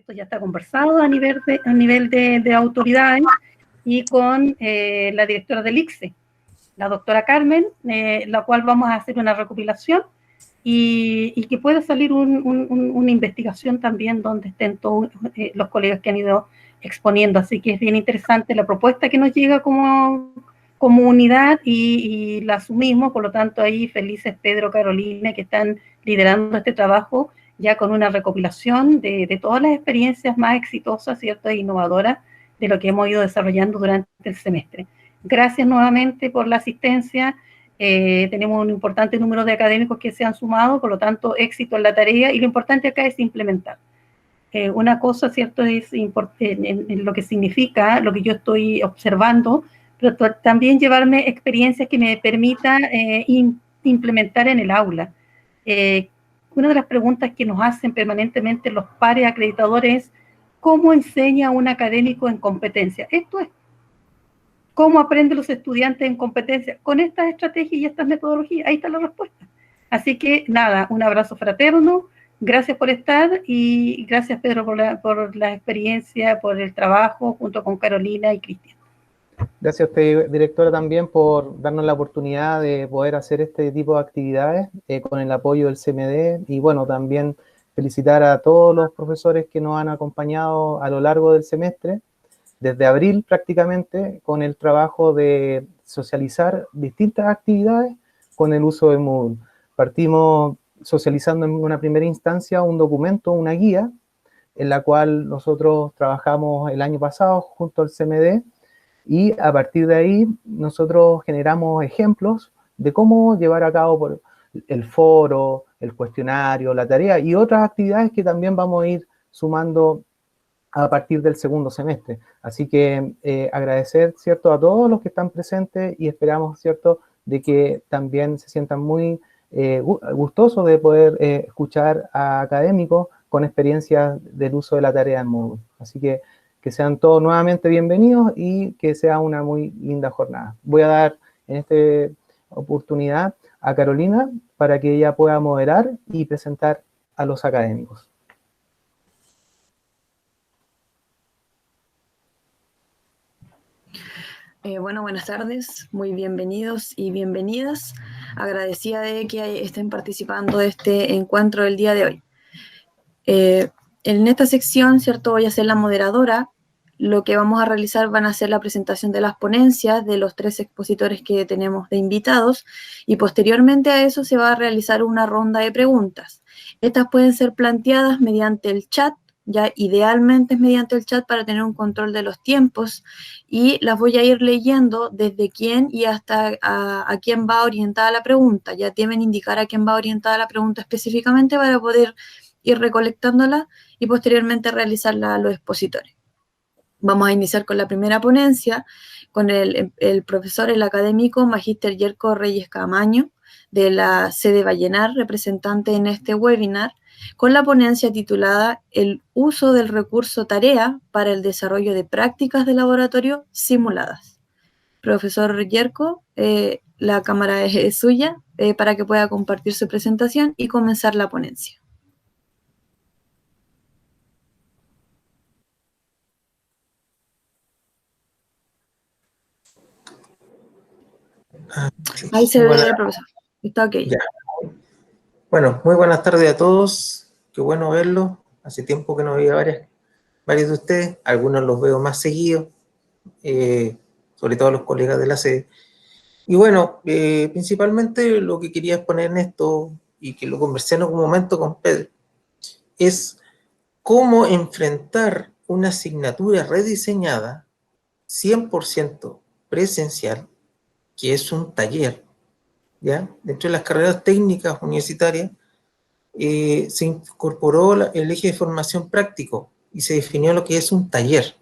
esto ya está conversado a nivel de autoridades y con la directora del ICSE, la doctora Carmen, la cual vamos a hacer una recopilación y que pueda salir una investigación también donde estén todos los colegas que han ido exponiendo. Así que es bien interesante la propuesta que nos llega como unidad y la asumimos. Por lo tanto, ahí felices Pedro, Carolina, que están liderando este trabajo ya con una recopilación de todas las experiencias más exitosas, ¿cierto?, e innovadoras de lo que hemos ido desarrollando durante el semestre. Gracias nuevamente por la asistencia. Tenemos un importante número de académicos que se han sumado, por lo tanto, éxito en la tarea, y lo importante acá es implementar. Una cosa, ¿cierto?, es en lo que significa, lo que yo estoy observando, pero también llevarme experiencias que me permitan implementar en el aula. Una de las preguntas que nos hacen permanentemente los pares acreditadores es ¿cómo enseña un académico en competencia? Esto es ¿cómo aprenden los estudiantes en competencia? Con estas estrategias y estas metodologías. Ahí está la respuesta. Así que, nada, un abrazo fraterno. Gracias por estar y gracias, Pedro, por la experiencia, por el trabajo, junto con Carolina y Cristian. Gracias a usted, directora, también por darnos la oportunidad de poder hacer este tipo de actividades con el apoyo del CMD. Y bueno, también felicitar a todos los profesores que nos han acompañado a lo largo del semestre, desde abril prácticamente, con el trabajo de socializar distintas actividades con el uso de Moodle. Partimos socializando en una primera instancia un documento, una guía, en la cual nosotros trabajamos el año pasado junto al CMD, y a partir de ahí nosotros generamos ejemplos de cómo llevar a cabo el foro, el cuestionario, la tarea y otras actividades que también vamos a ir sumando a partir del segundo semestre. Así que agradecer, ¿cierto?, a todos los que están presentes y esperamos, ¿cierto?, de que también se sientan muy gustosos de poder escuchar a académicos con experiencias del uso de la tarea en Moodle. Así que sean todos nuevamente bienvenidos y que sea una muy linda jornada. Voy a dar en esta oportunidad a Carolina para que ella pueda moderar y presentar a los académicos. Bueno, buenas tardes, muy bienvenidos y bienvenidas. Agradecida de que estén participando de este encuentro del día de hoy. En esta sección, ¿cierto?, voy a ser la moderadora. Lo que vamos a realizar van a ser la presentación de las ponencias de los 3 expositores que tenemos de invitados y posteriormente a eso se va a realizar una ronda de preguntas. Estas pueden ser planteadas mediante el chat, ya idealmente es mediante el chat para tener un control de los tiempos, y las voy a ir leyendo desde quién y hasta a quién va orientada la pregunta. Ya deben indicar a quién va orientada la pregunta específicamente para poder ir recolectándola y posteriormente realizarla a los expositores. Vamos a iniciar con la primera ponencia, con el profesor, el académico Magíster Yerko Reyes Camaño, de la sede Vallenar, representante en este webinar, con la ponencia titulada El uso del recurso tarea para el desarrollo de prácticas de laboratorio simuladas. Profesor Yerko, la cámara es suya para que pueda compartir su presentación y comenzar la ponencia. Ahí se ve el profesor. Está ok. Ya. Bueno, muy buenas tardes a todos. Qué bueno verlos. Hace tiempo que no veía varios de ustedes. Algunos los veo más seguidos, sobre todo los colegas de la sede. Y bueno, principalmente lo que quería exponer en esto, y que lo conversé en algún momento con Pedro, es cómo enfrentar una asignatura rediseñada 100% presencial, que es un taller, ¿ya? Dentro de las carreras técnicas universitarias se incorporó el eje de formación práctico y se definió lo que es un taller.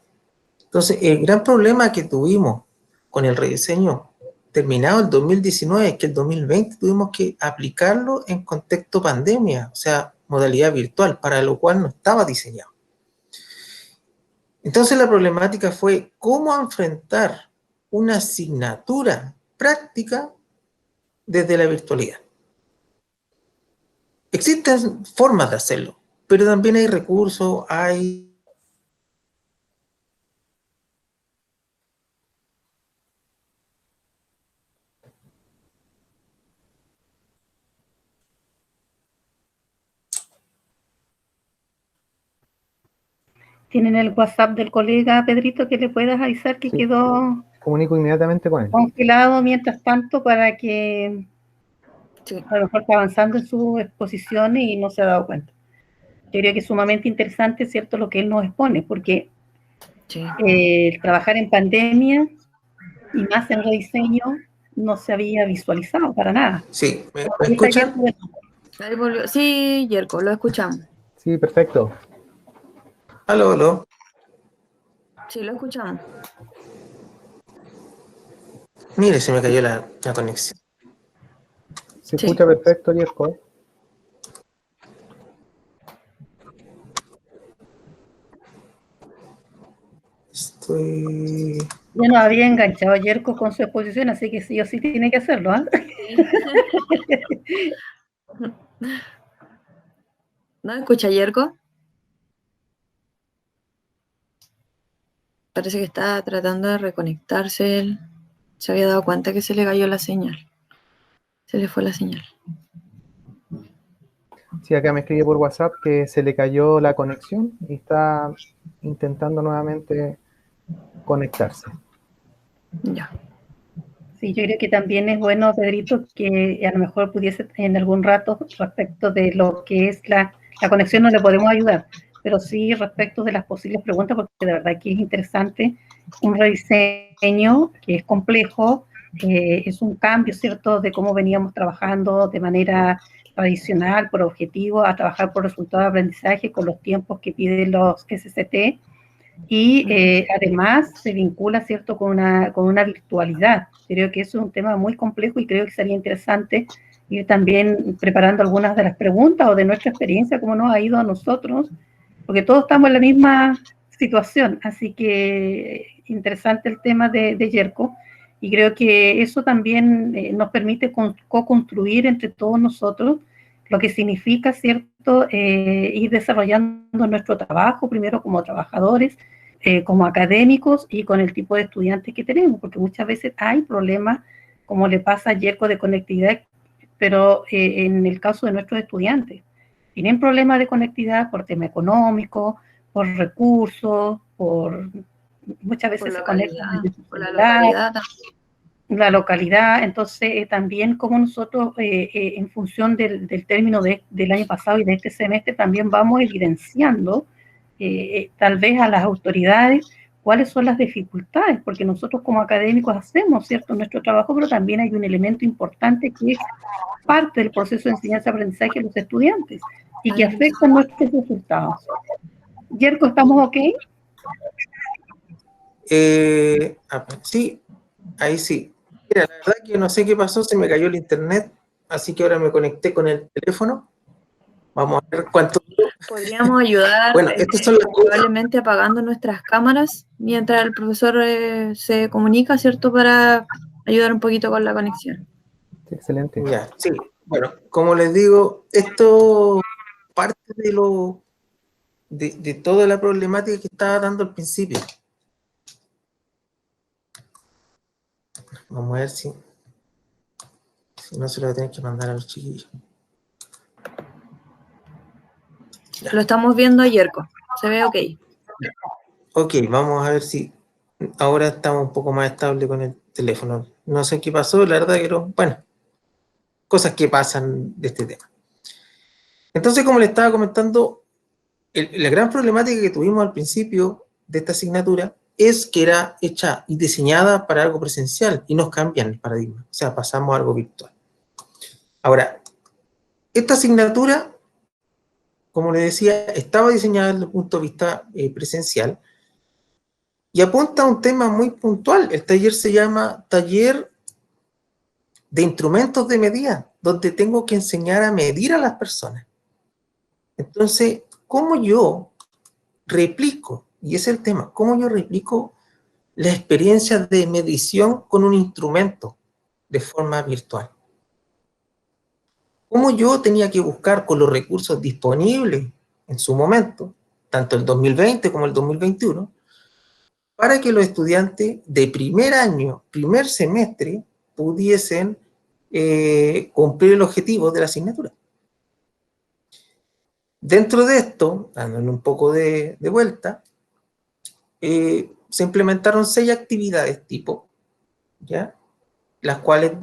Entonces, el gran problema que tuvimos con el rediseño terminado el 2019 es que el 2020 tuvimos que aplicarlo en contexto pandemia, o sea, modalidad virtual, para lo cual no estaba diseñado. Entonces, la problemática fue cómo enfrentar una asignatura práctica desde la virtualidad. Existen formas de hacerlo, pero también hay recursos, hay ¿Tienen el WhatsApp del colega Pedrito que le puedas avisar que Sí. quedó Comunico inmediatamente con él. congelado mientras tanto para que Sí, a lo mejor está avanzando en sus exposiciones y no se ha dado cuenta? Yo creo que es sumamente interesante, ¿cierto?, lo que él nos expone, porque sí. trabajar en pandemia y más en rediseño no se había visualizado para nada. Sí, ¿me Ahí está escuchan? Yerko. Ahí volvió. Sí, Yerko, lo escuchamos. Sí, perfecto. Aló, aló. Sí, lo escuchamos. Mire, se me cayó la conexión. Se Sí. escucha perfecto, Yerko. Estoy... Ya nos había enganchado Yerko con su exposición, así que sí o sí tiene que hacerlo, ¿ah? ¿No escucha Yerko? Parece que está tratando de reconectarse él. Se había dado cuenta que se le cayó la señal. Se le fue la señal. Sí, acá me escribe por WhatsApp que se le cayó la conexión y está intentando nuevamente conectarse. Ya. Sí, yo creo que también es bueno, Pedrito, que a lo mejor pudiese en algún rato, respecto de lo que es la conexión, no le podemos ayudar, pero sí respecto de las posibles preguntas, porque de verdad que es interesante un rediseño que es complejo, es un cambio, ¿cierto?, de cómo veníamos trabajando de manera tradicional, por objetivo, a trabajar por resultados de aprendizaje con los tiempos que piden los SCT. Y además se vincula, ¿cierto?, con una virtualidad. Creo que eso es un tema muy complejo y creo que sería interesante ir también preparando algunas de las preguntas o de nuestra experiencia, cómo nos ha ido a nosotros, porque todos estamos en la misma situación. Así que interesante el tema de Yerko, y creo que eso también nos permite co-construir entre todos nosotros lo que significa, ¿cierto?, ir desarrollando nuestro trabajo, primero como trabajadores, como académicos y con el tipo de estudiantes que tenemos, porque muchas veces hay problemas, como le pasa a Yerko, de conectividad, pero en el caso de nuestros estudiantes, tienen problemas de conectividad por tema económico, por recursos, por muchas veces se conectan desde su por la celular, localidad también. la localidad. Entonces también como nosotros en función del término del año pasado y de este semestre también vamos evidenciando tal vez a las autoridades cuáles son las dificultades, porque nosotros como académicos hacemos, ¿cierto?, nuestro trabajo, pero también hay un elemento importante que es parte del proceso de enseñanza-aprendizaje de los estudiantes y que afecta nuestros resultados. Yerko, ¿estamos ok? Sí, ahí sí. Mira, la verdad que no sé qué pasó, se me cayó el internet, así que ahora me conecté con el teléfono. Vamos a ver cuánto... Podríamos ayudar Bueno, estas son las cosas. probablemente apagando nuestras cámaras mientras el profesor se comunica, ¿cierto? Para ayudar un poquito con la conexión. Excelente. Ya, sí. Bueno, como les digo, esto parte de toda la problemática que estaba dando al principio. Vamos a ver si no se lo voy a tener que mandar a los chiquillos. Ya. Lo estamos viendo a Yerko. Se ve ok. Ok, vamos a ver si ahora estamos un poco más estable con el teléfono. No sé qué pasó, la verdad, pero bueno, cosas que pasan de este tema. Entonces, como le estaba comentando, la gran problemática que tuvimos al principio de esta asignatura es que era hecha y diseñada para algo presencial y nos cambian el paradigma, o sea, pasamos a algo virtual. Ahora, esta asignatura, como les decía, estaba diseñada desde el punto de vista presencial y apunta a un tema muy puntual. El taller se llama Taller de Instrumentos de Medida, donde tengo que enseñar a medir a las personas. Entonces, ¿cómo yo replico? Y ese es el tema, ¿cómo yo replico la experiencia de medición con un instrumento de forma virtual? ¿Cómo yo tenía que buscar con los recursos disponibles en su momento, tanto el 2020 como el 2021, para que los estudiantes de primer año, primer semestre, pudiesen cumplir el objetivo de la asignatura? Dentro de esto, dándole un poco de vuelta, se implementaron 6 actividades tipo, ¿ya? Las cuales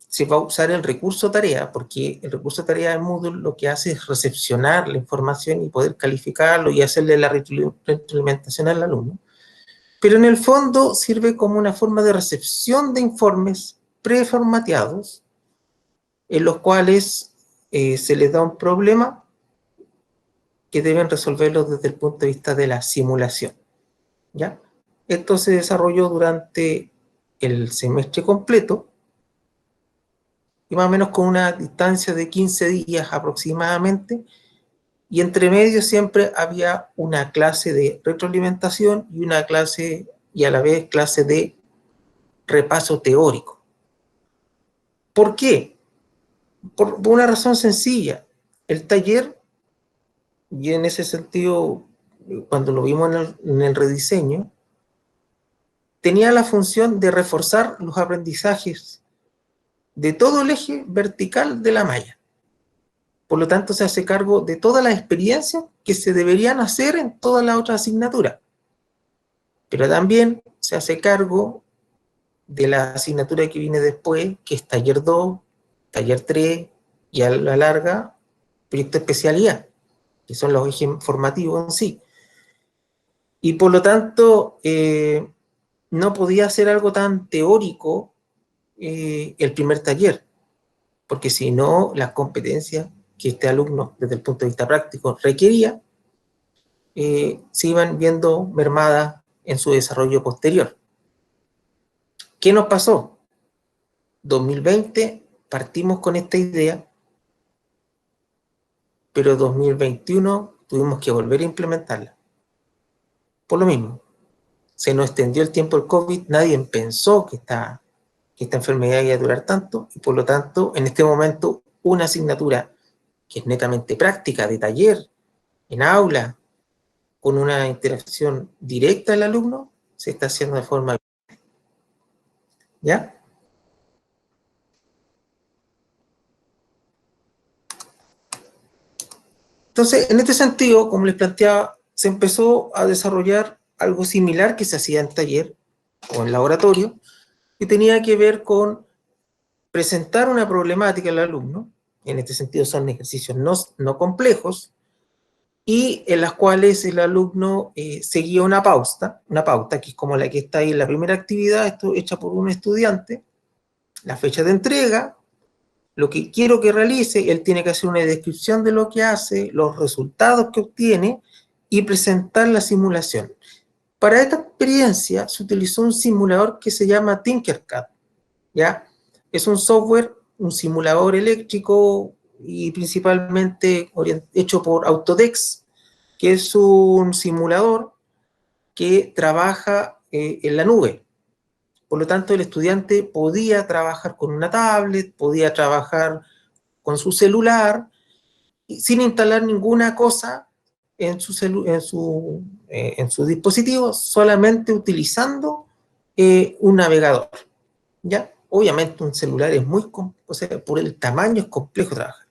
se va a usar el recurso tarea, porque el recurso tarea de Moodle lo que hace es recepcionar la información y poder calificarlo y hacerle la retroalimentación al alumno. Pero en el fondo sirve como una forma de recepción de informes preformateados, en los cuales se les da un problema que deben resolverlo desde el punto de vista de la simulación, ¿ya? Esto se desarrolló durante el semestre completo, y más o menos con una distancia de 15 días aproximadamente, y entre medio siempre había una clase de retroalimentación y una clase, y a la vez clase de repaso teórico. ¿Por qué? Por una razón sencilla. El taller, y en ese sentido, cuando lo vimos en el rediseño, tenía la función de reforzar los aprendizajes de todo el eje vertical de la malla. Por lo tanto, se hace cargo de todas las experiencias que se deberían hacer en todas las otras asignaturas. Pero también se hace cargo de la asignatura que viene después, que es taller 2, taller 3, y a la larga, proyecto de especialidad, que son los ejes formativos en sí. Y por lo tanto, no podía ser algo tan teórico el primer taller, porque si no, las competencias que este alumno, desde el punto de vista práctico, requería, se iban viendo mermadas en su desarrollo posterior. ¿Qué nos pasó? 2020 partimos con esta idea, pero 2021 tuvimos que volver a implementarla. Por lo mismo, se nos extendió el tiempo del COVID, nadie pensó que esta enfermedad iba a durar tanto, y por lo tanto, en este momento, una asignatura que es netamente práctica, de taller, en aula, con una interacción directa del alumno, se está haciendo de forma... ¿Ya? Entonces, en este sentido, como les planteaba, se empezó a desarrollar algo similar que se hacía en taller o en laboratorio, que tenía que ver con presentar una problemática al alumno. En este sentido son ejercicios no complejos, y en las cuales el alumno seguía una pauta, que es como la que está ahí en la primera actividad, esto hecha por un estudiante, la fecha de entrega, lo que quiero que realice, él tiene que hacer una descripción de lo que hace, los resultados que obtiene, y presentar la simulación. Para esta experiencia se utilizó un simulador que se llama Tinkercad, ¿ya? Es un software, un simulador eléctrico, y principalmente hecho por Autodesk, que es un simulador que trabaja en la nube. Por lo tanto, el estudiante podía trabajar con una tablet, podía trabajar con su celular, sin instalar ninguna cosa en su dispositivo, solamente utilizando un navegador, ¿ya? Obviamente un celular es o sea, por el tamaño es complejo trabajar.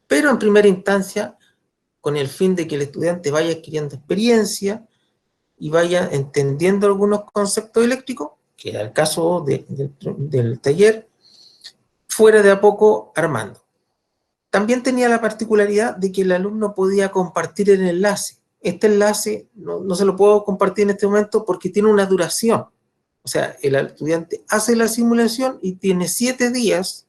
Pero en primera instancia, con el fin de que el estudiante vaya adquiriendo experiencia y vaya entendiendo algunos conceptos eléctricos, que era el caso del taller, fuera de a poco armando. También tenía la particularidad de que el alumno podía compartir el enlace. Este enlace no se lo puedo compartir en este momento porque tiene una duración. O sea, el estudiante hace la simulación y tiene 7 días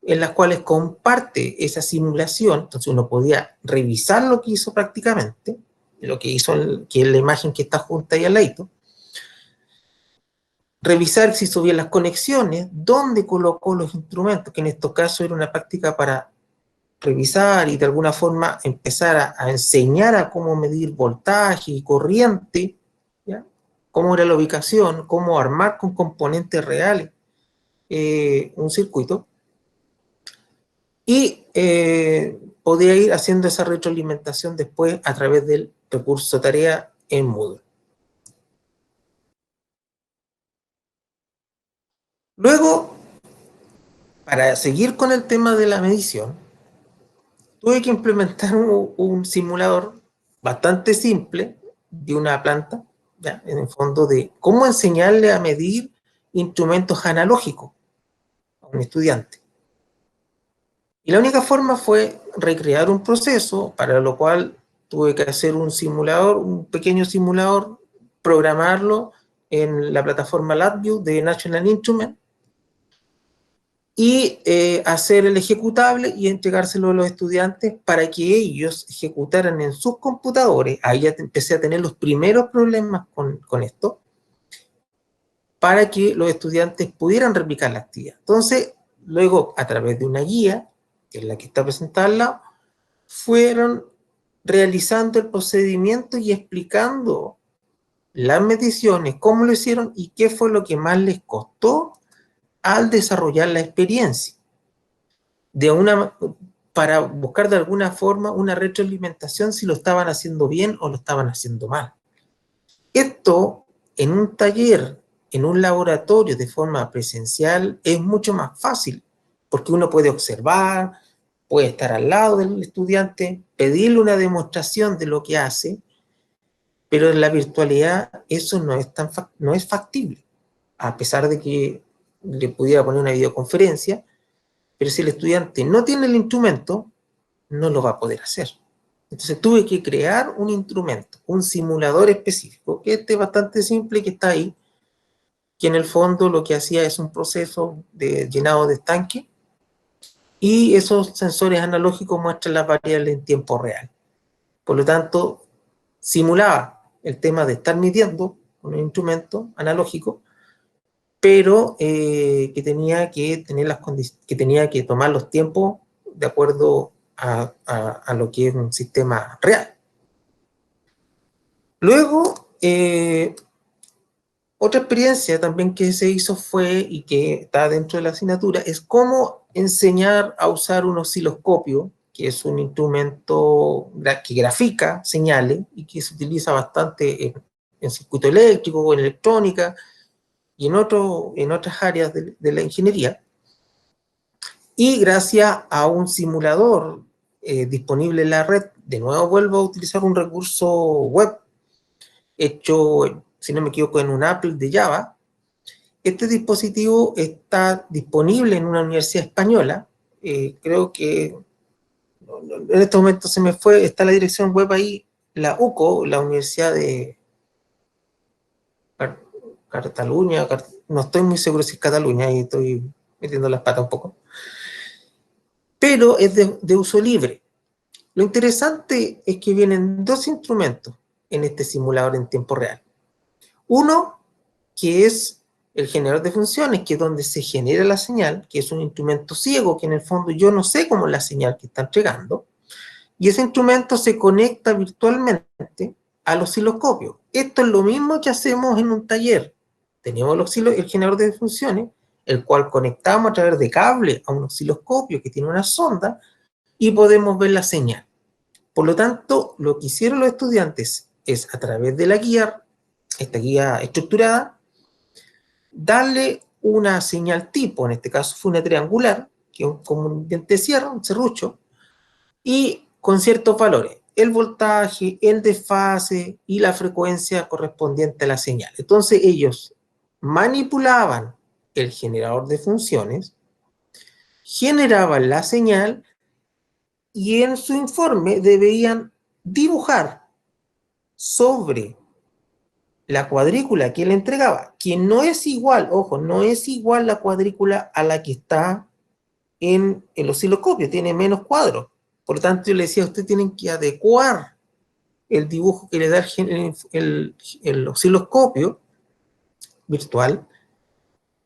en las cuales comparte esa simulación. Entonces uno podía revisar lo que hizo prácticamente, lo que hizo, que es la imagen que está junta ahí al ladito, revisar si hizo bien las conexiones, dónde colocó los instrumentos, que en estos casos era una práctica para revisar y de alguna forma empezar a enseñar a cómo medir voltaje y corriente, ¿ya? Cómo era la ubicación, cómo armar con componentes reales un circuito, y podía ir haciendo esa retroalimentación después a través del recurso tarea en Moodle. Luego, para seguir con el tema de la medición, tuve que implementar un simulador bastante simple, de una planta, ¿ya? En el fondo de cómo enseñarle a medir instrumentos analógicos a un estudiante. Y la única forma fue recrear un proceso, para lo cual tuve que hacer un simulador, un pequeño simulador, programarlo en la plataforma LabVIEW de National Instruments, y hacer el ejecutable y entregárselo a los estudiantes para que ellos ejecutaran en sus computadores. Ahí ya empecé a tener los primeros problemas con esto, para que los estudiantes pudieran replicar la actividad. Entonces, luego, a través de una guía, que es la que está presentada al lado, fueron realizando el procedimiento y explicando las mediciones, cómo lo hicieron y qué fue lo que más les costó al desarrollar la experiencia, para buscar de alguna forma una retroalimentación si lo estaban haciendo bien o lo estaban haciendo mal. Esto en un taller, en un laboratorio de forma presencial, es mucho más fácil, porque uno puede observar, puede estar al lado del estudiante, pedirle una demostración de lo que hace, pero en la virtualidad eso no es factible, a pesar de que le pudiera poner una videoconferencia, pero si el estudiante no tiene el instrumento, no lo va a poder hacer. Entonces tuve que crear un instrumento, un simulador específico, que es bastante simple, que está ahí, que en el fondo lo que hacía es un proceso de llenado de estanque, y esos sensores analógicos muestran las variables en tiempo real. Por lo tanto, simulaba el tema de estar midiendo con un instrumento analógico, pero que tenía que tomar los tiempos de acuerdo a lo que es un sistema real. Luego, otra experiencia también que se hizo fue, y que está dentro de la asignatura, es cómo enseñar a usar un osciloscopio, que es un instrumento que grafica señales y que se utiliza bastante en circuito eléctrico o en electrónica, y en otras áreas de la ingeniería. Y gracias a un simulador disponible en la red, de nuevo vuelvo a utilizar un recurso web hecho, si no me equivoco, en un Apple de Java. Este dispositivo está disponible en una universidad española. Creo que en este momento se me fue, está la dirección web ahí, la UCO, la Universidad de Cataluña, no estoy muy seguro si es Cataluña, ahí estoy metiendo las patas un poco, pero es de uso libre. Lo interesante es que vienen dos instrumentos en este simulador en tiempo real. Uno, que es el generador de funciones, que es donde se genera la señal, que es un instrumento ciego, que en el fondo yo no sé cómo es la señal que está entregando, y ese instrumento se conecta virtualmente al osciloscopio. Esto es lo mismo que hacemos en un taller. Tenemos el generador de funciones, el cual conectamos a través de cable a un osciloscopio que tiene una sonda, y podemos ver la señal. Por lo tanto, lo que hicieron los estudiantes es, a través de la guía, esta guía estructurada, darle una señal tipo, en este caso fue una triangular, que es como un diente de sierra, un serrucho, y con ciertos valores, el voltaje, el desfase y la frecuencia correspondiente a la señal. Entonces ellos manipulaban el generador de funciones, generaban la señal, y en su informe debían dibujar sobre la cuadrícula que él entregaba, que no es igual, ojo, no es igual la cuadrícula a la que está en el osciloscopio, tiene menos cuadros. Por lo tanto, yo le decía, ustedes tienen que adecuar el dibujo que le da el osciloscopio virtual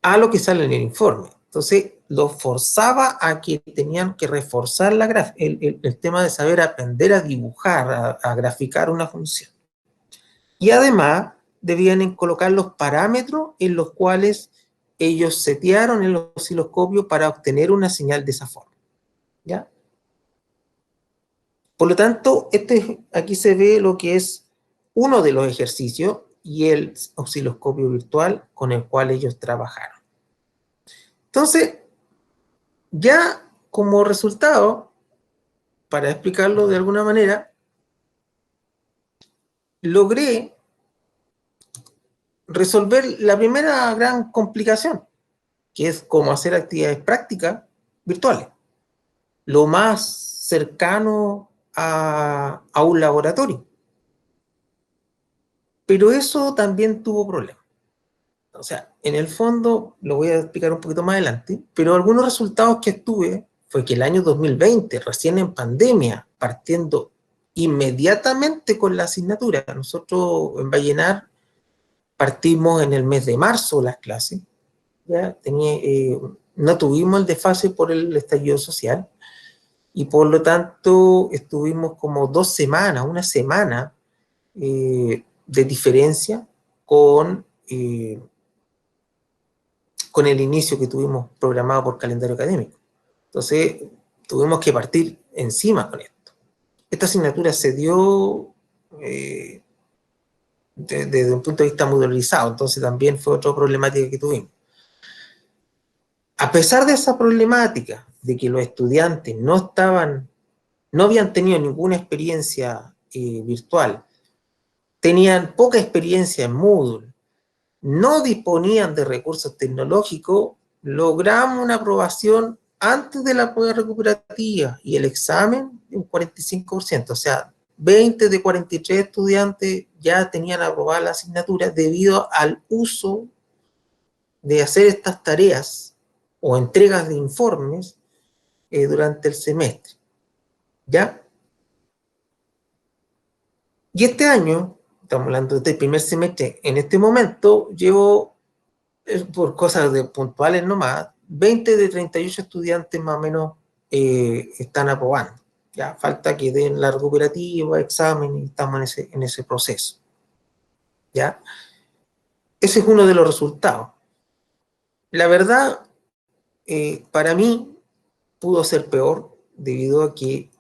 a lo que sale en el informe. Entonces, los forzaba a que tenían que reforzar el tema de saber aprender a dibujar, a graficar una función. Y además, debían colocar los parámetros en los cuales ellos setearon el osciloscopio para obtener una señal de esa forma. ¿Ya? Por lo tanto, aquí se ve lo que es uno de los ejercicios y el osciloscopio virtual con el cual ellos trabajaron. Entonces, ya como resultado, para explicarlo de alguna manera, logré resolver la primera gran complicación, que es cómo hacer actividades prácticas virtuales, lo más cercano a un laboratorio. Pero eso también tuvo problemas. O sea, en el fondo, lo voy a explicar un poquito más adelante, pero algunos resultados que tuve fue que el año 2020, recién en pandemia, partiendo inmediatamente con la asignatura, nosotros en Vallenar partimos en el mes de marzo las clases, ya no tuvimos el desfase por el estallido social, y por lo tanto estuvimos como 2 semanas, una semana de diferencia con el inicio que tuvimos programado por calendario académico. Entonces, tuvimos que partir encima con esto. Esta asignatura se dio desde un punto de vista modularizado, entonces también fue otra problemática que tuvimos. A pesar de esa problemática, de que los estudiantes no habían tenido ninguna experiencia virtual, tenían poca experiencia en Moodle, no disponían de recursos tecnológicos, logramos una aprobación antes de la prueba recuperativa y el examen de un 45%, o sea, 20 de 43 estudiantes ya tenían aprobada la asignatura debido al uso de hacer estas tareas o entregas de informes durante el semestre, ¿ya? Y este año, estamos hablando del primer semestre, en este momento llevo, por cosas puntuales nomás, 20 de 38 estudiantes más o menos están aprobando. Ya falta que den la recuperativa, examen, y estamos en ese proceso. ¿Ya? Ese es uno de los resultados. La verdad, para mí, pudo ser peor, debido a que,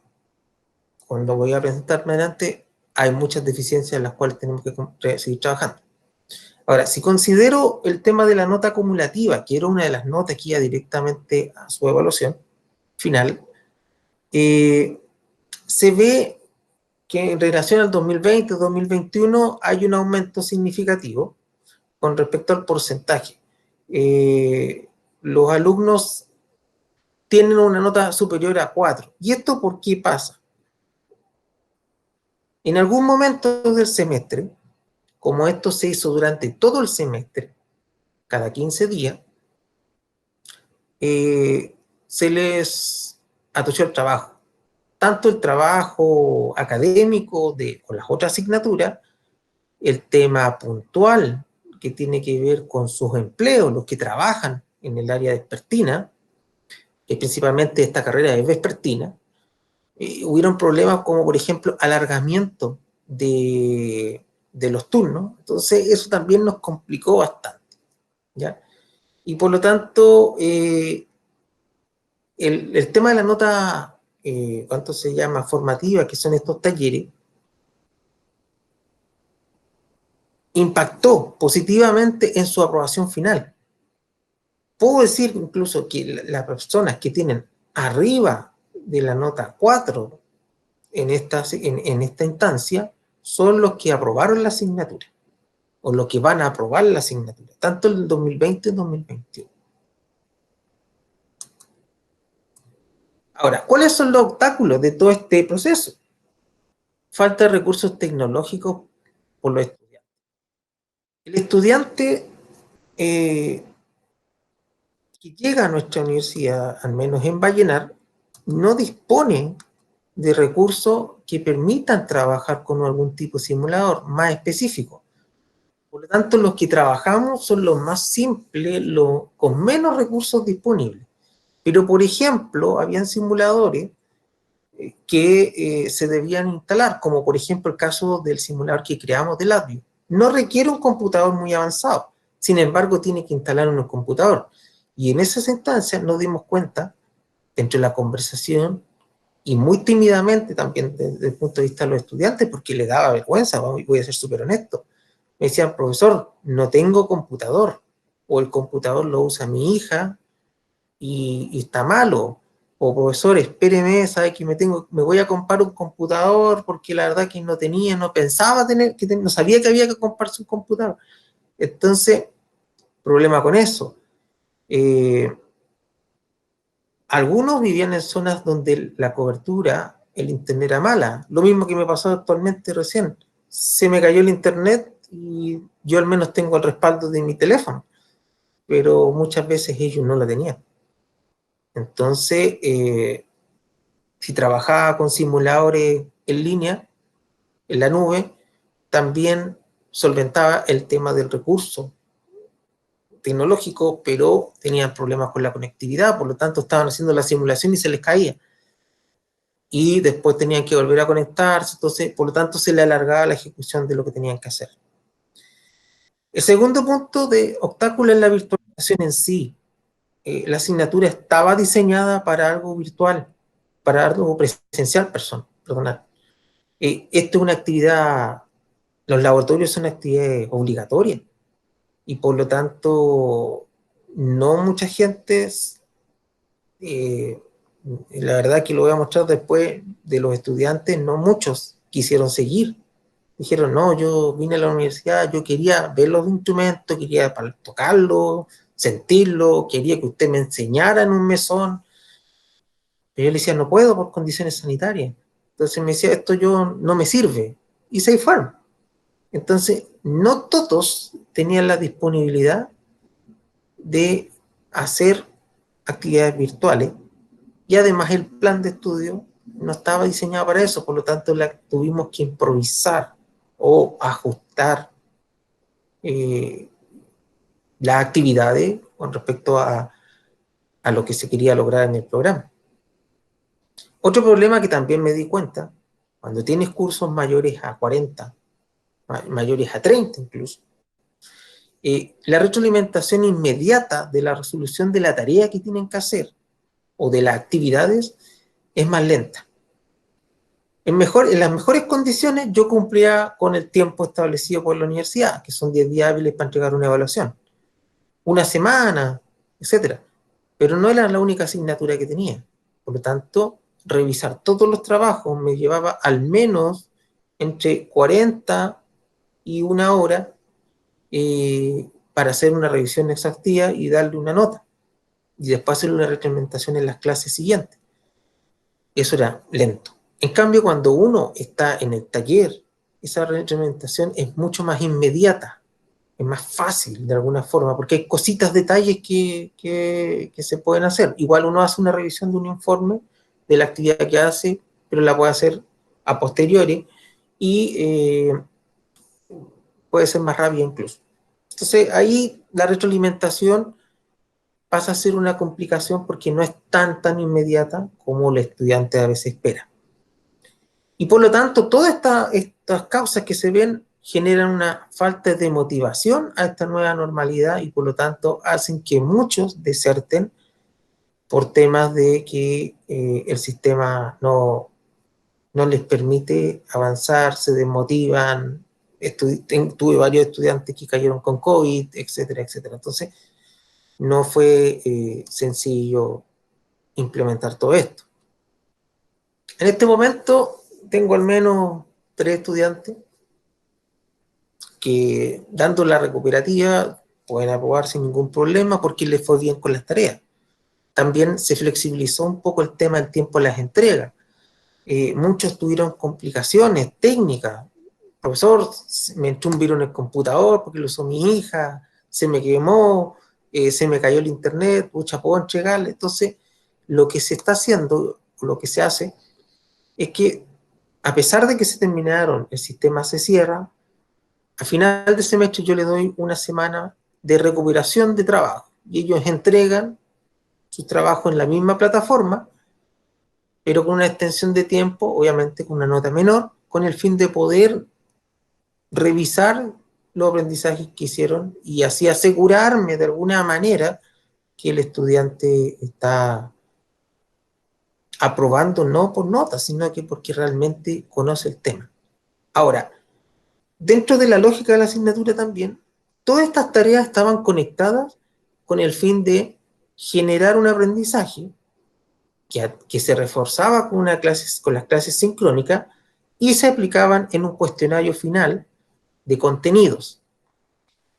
cuando voy a presentarme adelante, hay muchas deficiencias en las cuales tenemos que seguir trabajando. Ahora, si considero el tema de la nota acumulativa, que era una de las notas que iba directamente a su evaluación final, se ve que en relación al 2020-2021 hay un aumento significativo con respecto al porcentaje. Los alumnos tienen una nota superior a 4. ¿Y esto por qué pasa? En algún momento del semestre, como esto se hizo durante todo el semestre, cada 15 días, se les atochó el trabajo. Tanto el trabajo académico con las otras asignaturas, el tema puntual que tiene que ver con sus empleos, los que trabajan en el área vespertina, que principalmente esta carrera es vespertina, hubieron problemas como, por ejemplo, alargamiento de los turnos. Entonces eso también nos complicó bastante, ¿ya? Y por lo tanto, el tema de la nota, ¿cuánto se llama? Formativa, que son estos talleres, impactó positivamente en su aprobación final. Puedo decir incluso que las personas que tienen arriba de la nota 4 en esta instancia son los que aprobaron la asignatura, o los que van a aprobar la asignatura, tanto el 2020 y el 2021. Ahora, ¿cuáles son los obstáculos de todo este proceso? Falta de recursos tecnológicos por los estudiantes. El estudiante que llega a nuestra universidad, al menos en Vallenar, no dispone de recursos que permitan trabajar con algún tipo de simulador más específico. Por lo tanto, los que trabajamos son los más simples, con menos recursos disponibles. Pero, por ejemplo, habían simuladores que se debían instalar, como por ejemplo el caso del simulador que creamos de LabVIEW. No requiere un computador muy avanzado, sin embargo tiene que instalar un computador. Y en esas instancias nos dimos cuenta, dentro de la conversación, y muy tímidamente también desde el punto de vista de los estudiantes, porque les daba vergüenza, voy a ser súper honesto. Me decían, profesor, no tengo computador, o el computador lo usa mi hija y está malo, o profesor, espéreme, sabe que me voy a comprar un computador porque la verdad que no tenía, no pensaba no sabía que había que comprarse un computador. Entonces, problema con eso. Algunos vivían en zonas donde la cobertura, el internet era mala. Lo mismo que me pasó actualmente recién. Se me cayó el internet y yo al menos tengo el respaldo de mi teléfono, pero muchas veces ellos no lo tenían. Entonces, si trabajaba con simuladores en línea, en la nube, también solventaba el tema del recurso tecnológico, pero tenían problemas con la conectividad, por lo tanto estaban haciendo la simulación y se les caía. Y después tenían que volver a conectarse, entonces, por lo tanto, se le alargaba la ejecución de lo que tenían que hacer. El segundo punto de obstáculo es la virtualización en sí. La asignatura estaba diseñada para algo virtual, para algo presencial, perdonad. Esto es una actividad, los laboratorios son actividades obligatorias, y por lo tanto, no mucha gente, la verdad que lo voy a mostrar después, de los estudiantes, no muchos quisieron seguir. Dijeron, no, yo vine a la universidad, yo quería ver los instrumentos, quería tocarlo, sentirlo, quería que usted me enseñara en un mesón. Pero yo le decía, no puedo por condiciones sanitarias. Entonces me decía, esto no me sirve. Y se fueron. Entonces, no todos tenían la disponibilidad de hacer actividades virtuales, y además el plan de estudio no estaba diseñado para eso, por lo tanto tuvimos que improvisar o ajustar las actividades con respecto a lo que se quería lograr en el programa. Otro problema que también me di cuenta, cuando tienes cursos mayores a 40, mayores a 30 incluso, la retroalimentación inmediata de la resolución de la tarea que tienen que hacer o de las actividades es más lenta. En las mejores condiciones yo cumplía con el tiempo establecido por la universidad, que son 10 días hábiles para entregar una evaluación, una semana, etc. Pero no era la única asignatura que tenía. Por lo tanto, revisar todos los trabajos me llevaba al menos entre 40 y una hora para hacer una revisión exhaustiva y darle una nota. Y después hacer una retroalimentación en las clases siguientes. Eso era lento. En cambio, cuando uno está en el taller, esa retroalimentación es mucho más inmediata, es más fácil de alguna forma, porque hay cositas, detalles que se pueden hacer. Igual uno hace una revisión de un informe de la actividad que hace, pero la puede hacer a posteriori y puede ser más rápida incluso. Entonces, ahí la retroalimentación pasa a ser una complicación porque no es tan inmediata como el estudiante a veces espera. Y por lo tanto, todas estas causas que se ven generan una falta de motivación a esta nueva normalidad y por lo tanto hacen que muchos deserten por temas de que el sistema no les permite avanzar, se desmotivan. Tuve varios estudiantes que cayeron con COVID, etcétera, etcétera. Entonces, no fue sencillo implementar todo esto. En este momento tengo al menos 3 estudiantes que, dando la recuperativa, pueden aprobar sin ningún problema porque les fue bien con las tareas. También se flexibilizó un poco el tema del tiempo de las entregas. Muchos tuvieron complicaciones técnicas. Profesor, me entró un virus en el computador porque lo usó mi hija, se me quemó, se me cayó el internet, pucha, puedo entregarle. Entonces, lo que se está haciendo, lo que se hace, es que a pesar de que se terminaron, el sistema se cierra, a final de semestre yo le doy una semana de recuperación de trabajo y ellos entregan su trabajo en la misma plataforma, pero con una extensión de tiempo, obviamente con una nota menor, con el fin de poder revisar los aprendizajes que hicieron y así asegurarme de alguna manera que el estudiante está aprobando no por nota, sino que porque realmente conoce el tema. Ahora, dentro de la lógica de la asignatura también, todas estas tareas estaban conectadas con el fin de generar un aprendizaje que se reforzaba con las clases sincrónicas y se aplicaban en un cuestionario final de contenidos,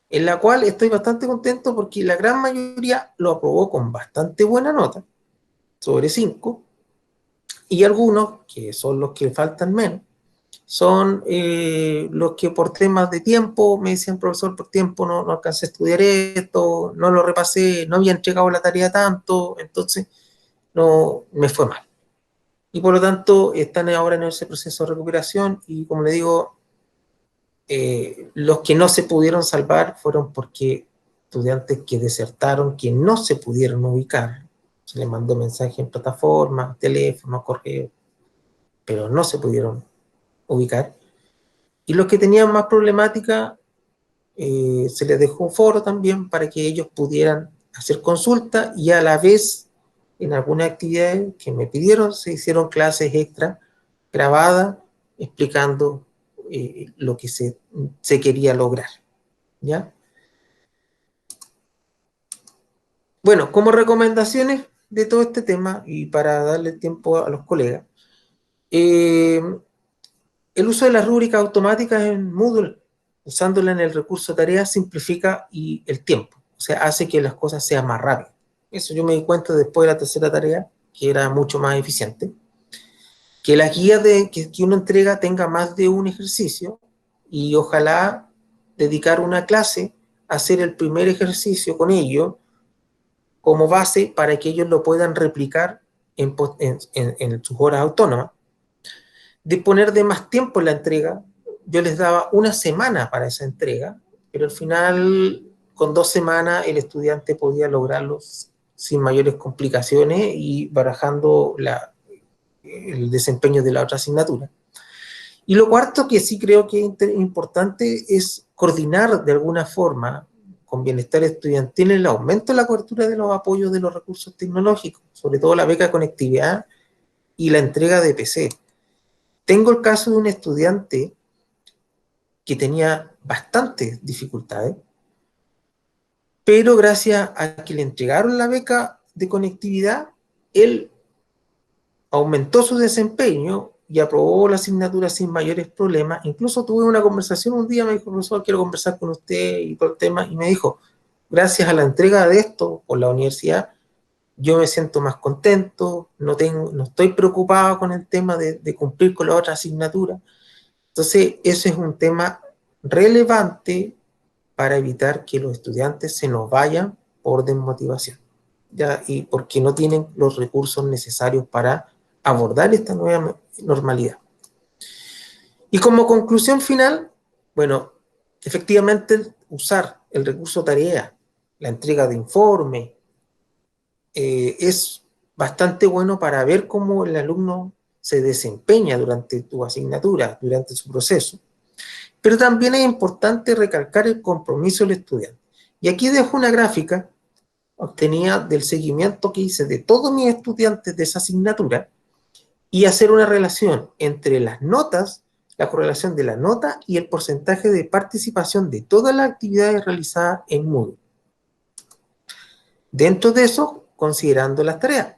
en la cual estoy bastante contento porque la gran mayoría lo aprobó con bastante buena nota, sobre 5, y algunos, que son los que faltan menos, son los que por temas de tiempo me decían, profesor, por tiempo no alcancé a estudiar esto, no lo repasé, no había entregado la tarea tanto, entonces no me fue mal. Y por lo tanto están ahora en ese proceso de recuperación y como le digo, los que no se pudieron salvar fueron porque estudiantes que desertaron, que no se pudieron ubicar, se les mandó mensaje en plataforma, teléfono, correo, pero no se pudieron ubicar. Y los que tenían más problemática, se les dejó un foro también para que ellos pudieran hacer consulta y a la vez en algunas actividades que me pidieron se hicieron clases extra grabadas explicando lo que se quería lograr, ¿ya? Bueno, como recomendaciones de todo este tema y para darle tiempo a los colegas, el uso de las rúbricas automáticas en Moodle, usándola en el recurso tarea, simplifica el tiempo, o sea, hace que las cosas sean más rápidas. Eso yo me di cuenta después de la tercera tarea, que era mucho más eficiente. Que la guía que uno entrega tenga más de un ejercicio y ojalá dedicar una clase a hacer el primer ejercicio con ellos como base para que ellos lo puedan replicar en sus horas autónomas. Disponer de más tiempo en la entrega. Yo les daba una semana para esa entrega, pero al final, con 2 semanas, el estudiante podía lograrlo sin mayores complicaciones y barajando el desempeño de la otra asignatura. Y lo cuarto que sí creo que es importante es coordinar de alguna forma con bienestar estudiantil el aumento de la cobertura de los apoyos de los recursos tecnológicos, sobre todo la beca de conectividad y la entrega de PC. Tengo el caso de un estudiante que tenía bastantes dificultades, pero gracias a que le entregaron la beca de conectividad, él aumentó su desempeño y aprobó la asignatura sin mayores problemas. Incluso tuve una conversación un día, me dijo, profesor, quiero conversar con usted y todo el tema, y me dijo, gracias a la entrega de esto por la universidad, yo me siento más contento, no estoy preocupado con el tema de cumplir con la otra asignatura. Entonces, ese es un tema relevante para evitar que los estudiantes se nos vayan por desmotivación, ¿ya? Y porque no tienen los recursos necesarios para abordar esta nueva normalidad. Y como conclusión final, bueno, efectivamente usar el recurso tarea, la entrega de informe, es bastante bueno para ver cómo el alumno se desempeña durante tu asignatura, durante su proceso. Pero también es importante recalcar el compromiso del estudiante. Y aquí dejo una gráfica obtenida del seguimiento que hice de todos mis estudiantes de esa asignatura y hacer una relación entre las notas, la correlación de la nota y el porcentaje de participación de todas las actividades realizadas en Moodle. Dentro de eso, considerando las tareas.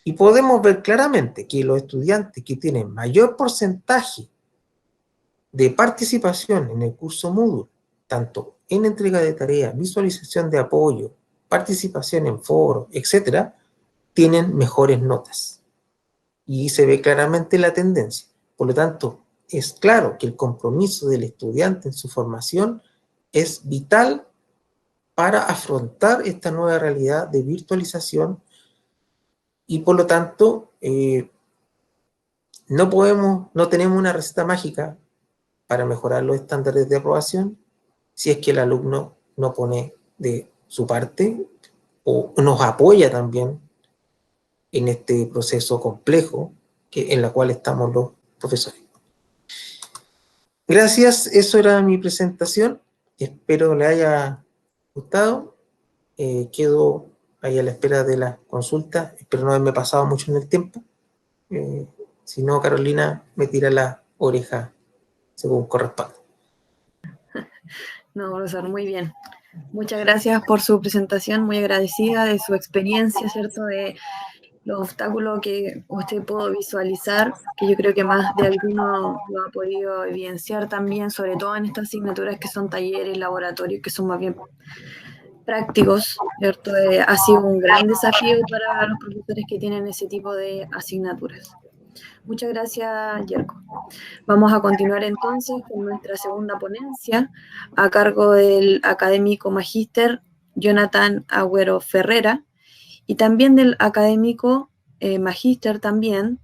Y podemos ver claramente que los estudiantes que tienen mayor porcentaje de participación en el curso Moodle, tanto en entrega de tareas, visualización de apoyo, participación en foros, etc., tienen mejores notas. Y se ve claramente la tendencia. Por lo tanto, es claro que el compromiso del estudiante en su formación es vital para afrontar esta nueva realidad de virtualización y por lo tanto no tenemos una receta mágica para mejorar los estándares de aprobación si es que el alumno no pone de su parte o nos apoya también en este proceso complejo en la cual estamos los profesores. Gracias, eso era mi presentación. Espero le haya gustado. Quedo ahí a la espera de la consulta. Espero no haberme pasado mucho en el tiempo. Si no, Carolina me tira la oreja según corresponde. No, profesor, muy bien. Muchas gracias por su presentación, muy agradecida de su experiencia, ¿cierto? De los obstáculos que usted pudo visualizar, que yo creo que más de alguno lo ha podido evidenciar también, sobre todo en estas asignaturas que son talleres, laboratorios, que son más bien prácticos, ¿cierto? Ha sido un gran desafío para los profesores que tienen ese tipo de asignaturas. Muchas gracias, Yerko. Vamos a continuar entonces con nuestra segunda ponencia a cargo del académico magíster Jonathan Agüero Ferrera y también del académico magíster también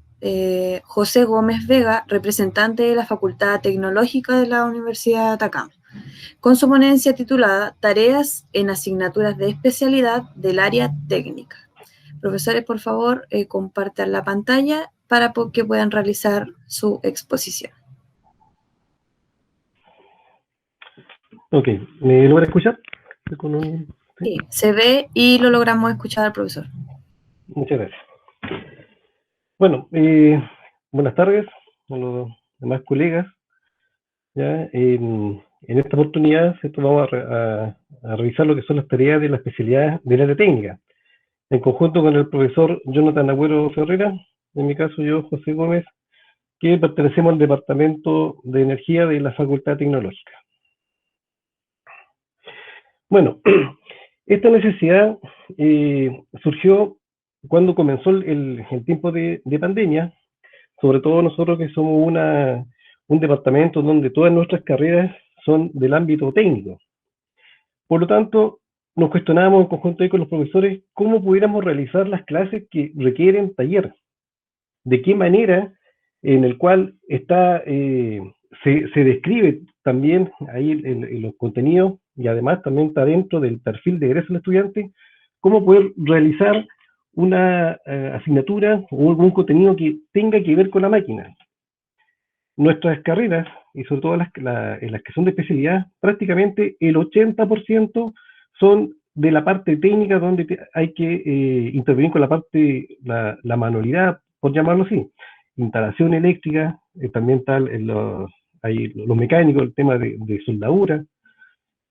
José Gómez Vega, representante de la Facultad Tecnológica de la Universidad de Atacama, con su ponencia titulada Tareas en asignaturas de especialidad del área técnica. Profesores, por favor, compartan la pantalla para que puedan realizar su exposición. Ok, ¿me logra escuchar? Sí, se ve y lo logramos escuchar, profesor. Muchas gracias. Bueno, buenas tardes a los demás colegas. ¿Ya? En esta oportunidad vamos a revisar lo que son las tareas de la especialidad del área técnica, en conjunto con el profesor Jonathan Agüero Ferrera, en mi caso yo, José Gómez, que pertenecemos al Departamento de Energía de la Facultad Tecnológica. Bueno, esta necesidad surgió cuando comenzó el tiempo de pandemia, sobre todo nosotros que somos un departamento donde todas nuestras carreras son del ámbito técnico. Por lo tanto, nos cuestionábamos en conjunto ahí con los profesores cómo pudiéramos realizar las clases que requieren taller. De qué manera en el cual está, se describe también ahí en los contenidos y además también está dentro del perfil de egreso del estudiante, cómo poder realizar una asignatura o algún contenido que tenga que ver con la máquina. Nuestras carreras, y sobre todo en las que son de especialidad, prácticamente el 80% son de la parte técnica donde hay que intervenir con la parte, la manualidad, por llamarlo así. Instalación eléctrica, también tal, los mecánicos, el tema de soldadura,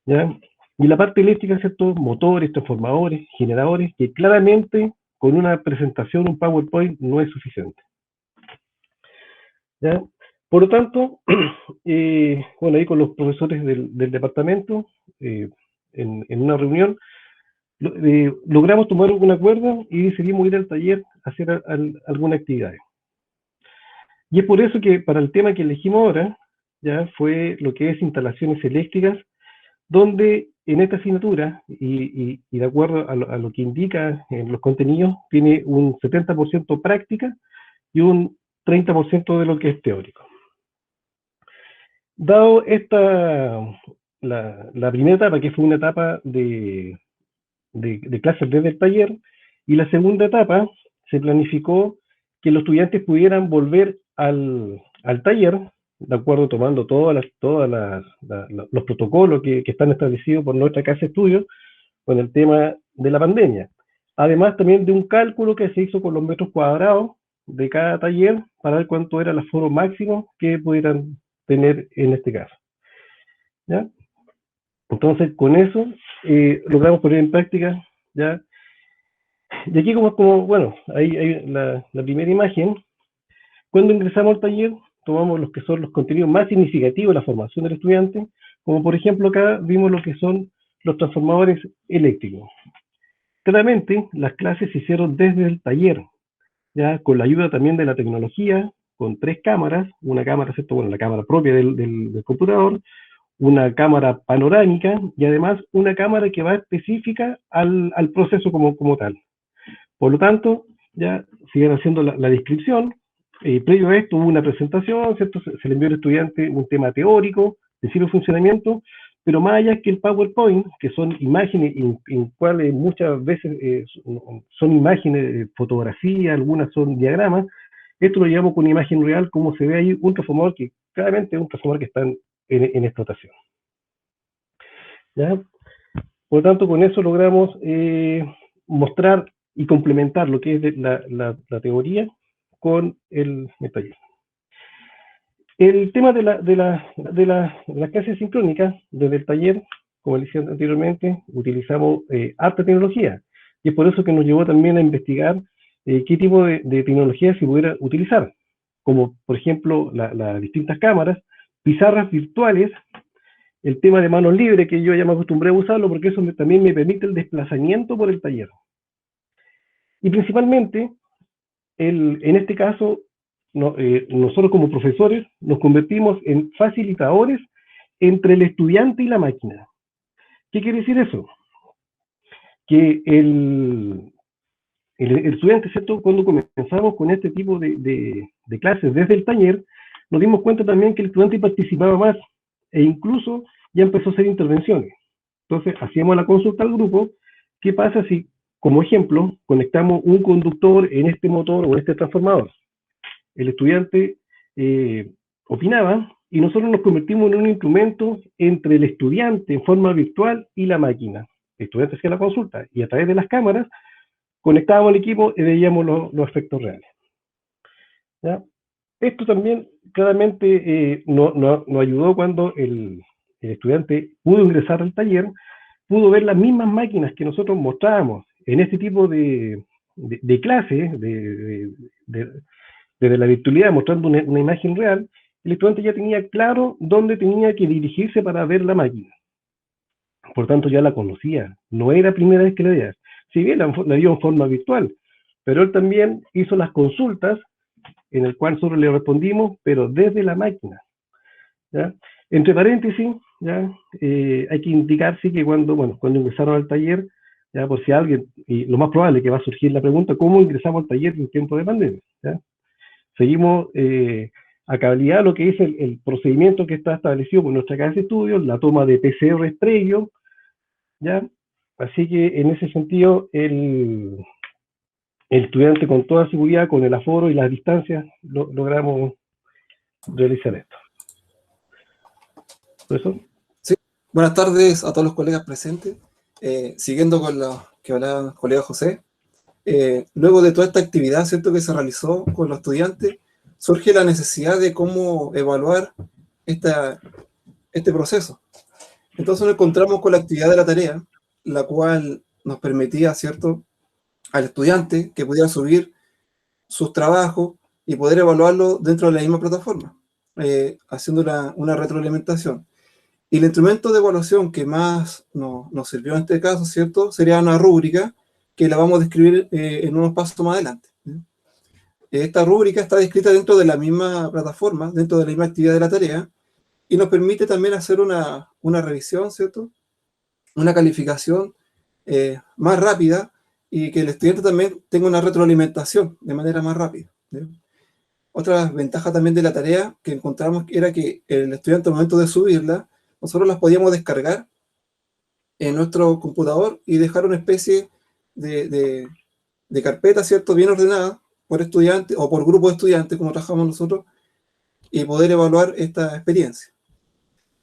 ¿ya? Y la parte eléctrica, ¿cierto? Motores, transformadores, generadores, que claramente con una presentación, un PowerPoint, no es suficiente. ¿Ya? Por lo tanto, bueno, ahí con los profesores del departamento, en una reunión, logramos tomar un acuerdo y decidimos ir al taller a hacer alguna actividad. Y es por eso que para el tema que elegimos ahora, ya fue lo que es instalaciones eléctricas, donde en esta asignatura, y de acuerdo a lo que indica en los contenidos, tiene un 70% práctica y un 30% de lo que es teórico. Dado la primera etapa, que fue una etapa de clases desde el taller, y la segunda etapa se planificó que los estudiantes pudieran volver al taller, de acuerdo tomando todos los protocolos que están establecidos por nuestra casa de estudios con el tema de la pandemia. Además también de un cálculo que se hizo con los metros cuadrados de cada taller para ver cuánto era el aforo máximo que pudieran tener en este caso. ¿Ya? Entonces, con eso logramos poner en práctica, ¿ya? Y aquí bueno, ahí hay la primera imagen. Cuando ingresamos al taller, tomamos los que son los contenidos más significativos de la formación del estudiante, como por ejemplo acá vimos lo que son los transformadores eléctricos. Claramente, las clases se hicieron desde el taller, ¿ya? Con la ayuda también de la tecnología, con 3 cámaras, una cámara, ¿cierto? Bueno, la cámara propia del computador, una cámara panorámica y además una cámara que va específica al proceso como tal. Por lo tanto, ya siguen haciendo la descripción. Previo a esto hubo una presentación, ¿cierto? Se le envió al estudiante un tema teórico, decir el funcionamiento, pero más allá que el PowerPoint, que son imágenes en cuales muchas veces son imágenes, fotografías, algunas son diagramas, esto lo llevamos con una imagen real, como se ve ahí un transformador que claramente es un transformador que está en explotación. ¿Ya? Por lo tanto, con eso logramos mostrar y complementar lo que es la teoría con el taller. El tema de las clases sincrónicas, desde el taller, como decía anteriormente, utilizamos harta tecnología, y es por eso que nos llevó también a investigar qué tipo de tecnología se pudiera utilizar, como por ejemplo las distintas cámaras, pizarras virtuales, el tema de manos libres, que yo ya me acostumbré a usarlo porque eso también me permite el desplazamiento por el taller. Y principalmente, en este caso, nosotros como profesores nos convertimos en facilitadores entre el estudiante y la máquina. ¿Qué quiere decir eso? Que el estudiante, ¿cierto? Cuando comenzamos con este tipo de clases desde el taller, nos dimos cuenta también que el estudiante participaba más e incluso ya empezó a hacer intervenciones. Entonces, hacíamos la consulta al grupo, ¿qué pasa si, como ejemplo, conectamos un conductor en este motor o en este transformador? El estudiante opinaba y nosotros nos convertimos en un instrumento entre el estudiante en forma virtual y la máquina. El estudiante hacía la consulta y a través de las cámaras conectábamos al equipo y veíamos los efectos reales. ¿Ya? Esto también claramente nos ayudó cuando el estudiante pudo ingresar al taller, pudo ver las mismas máquinas que nosotros mostrábamos en este tipo de clases, desde la virtualidad, mostrando una imagen real. El estudiante ya tenía claro dónde tenía que dirigirse para ver la máquina. Por tanto, ya la conocía. No era la primera vez que la veía. Si bien la vio en forma virtual, pero él también hizo las consultas en el cual nosotros le respondimos, pero desde la máquina. ¿Ya? Entre paréntesis, ¿ya? Hay que indicar sí, que cuando ingresaron al taller, ya por si alguien, y lo más probable que va a surgir la pregunta, ¿cómo ingresamos al taller en tiempo de pandemia? ¿Ya? Seguimos a cabalidad lo que es el procedimiento que está establecido por nuestra casa de estudios, la toma de PCR previo, ¿ya? Así que en ese sentido, el estudiante con toda seguridad, con el aforo y las distancias, logramos realizar esto. ¿Por eso? Sí. Buenas tardes a todos los colegas presentes. Siguiendo con lo que hablaba el colega José, luego de toda esta actividad, ¿cierto?, que se realizó con los estudiantes, surge la necesidad de cómo evaluar este proceso. Entonces nos encontramos con la actividad de la tarea, la cual nos permitía, ¿cierto?, al estudiante que pudiera subir sus trabajos y poder evaluarlo dentro de la misma plataforma, haciendo una retroalimentación. Y el instrumento de evaluación que más nos sirvió en este caso, ¿cierto?, sería una rúbrica que la vamos a describir en unos pasos más adelante. Esta rúbrica está descrita dentro de la misma plataforma, dentro de la misma actividad de la tarea, y nos permite también hacer una revisión, ¿cierto?, una calificación más rápida, y que el estudiante también tenga una retroalimentación de manera más rápida. Otra ventaja también de la tarea que encontramos era que el estudiante al momento de subirla, nosotros las podíamos descargar en nuestro computador y dejar una especie de carpeta, ¿cierto?, bien ordenada por estudiante o por grupo de estudiantes, como trabajamos nosotros, y poder evaluar esta experiencia.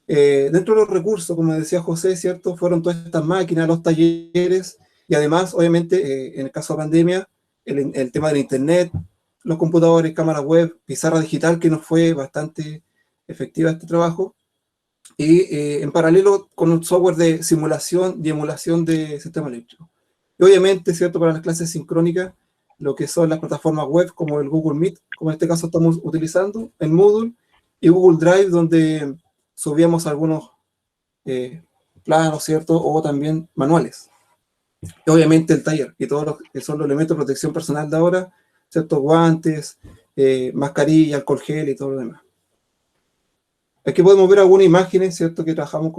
Dentro de los recursos, como decía José, ¿cierto?, fueron todas estas máquinas, los talleres, y además, obviamente, en el caso de pandemia, el tema del internet, los computadores, cámara web, pizarra digital, que nos fue bastante efectiva este trabajo, y en paralelo con un software de simulación y emulación de sistema eléctrico. Y obviamente, ¿cierto?, para las clases sincrónicas, lo que son las plataformas web como el Google Meet, como en este caso estamos utilizando, el Moodle y Google Drive, donde subíamos algunos planos, ¿cierto?, o también manuales. Y obviamente el taller y todos los que son los elementos de protección personal de ahora, ¿cierto?, guantes, mascarilla, alcohol gel y todo lo demás. Aquí podemos ver algunas imágenes, ¿cierto?, que trabajamos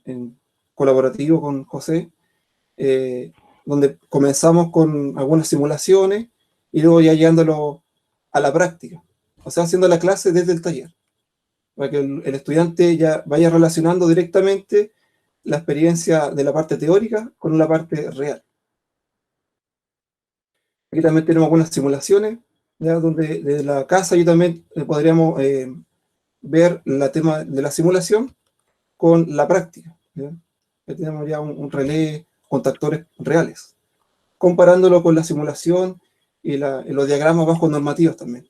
en colaborativo con José, donde comenzamos con algunas simulaciones y luego ya llegándolo a la práctica, o sea, haciendo la clase desde el taller, para que el estudiante ya vaya relacionando directamente la experiencia de la parte teórica con la parte real. Aquí también tenemos algunas simulaciones, ¿ya?, donde desde la casa yo también podríamos ver el tema de la simulación con la práctica, ¿ya? Aquí tenemos ya un relé con actores reales, comparándolo con la simulación y los diagramas bajo normativos también.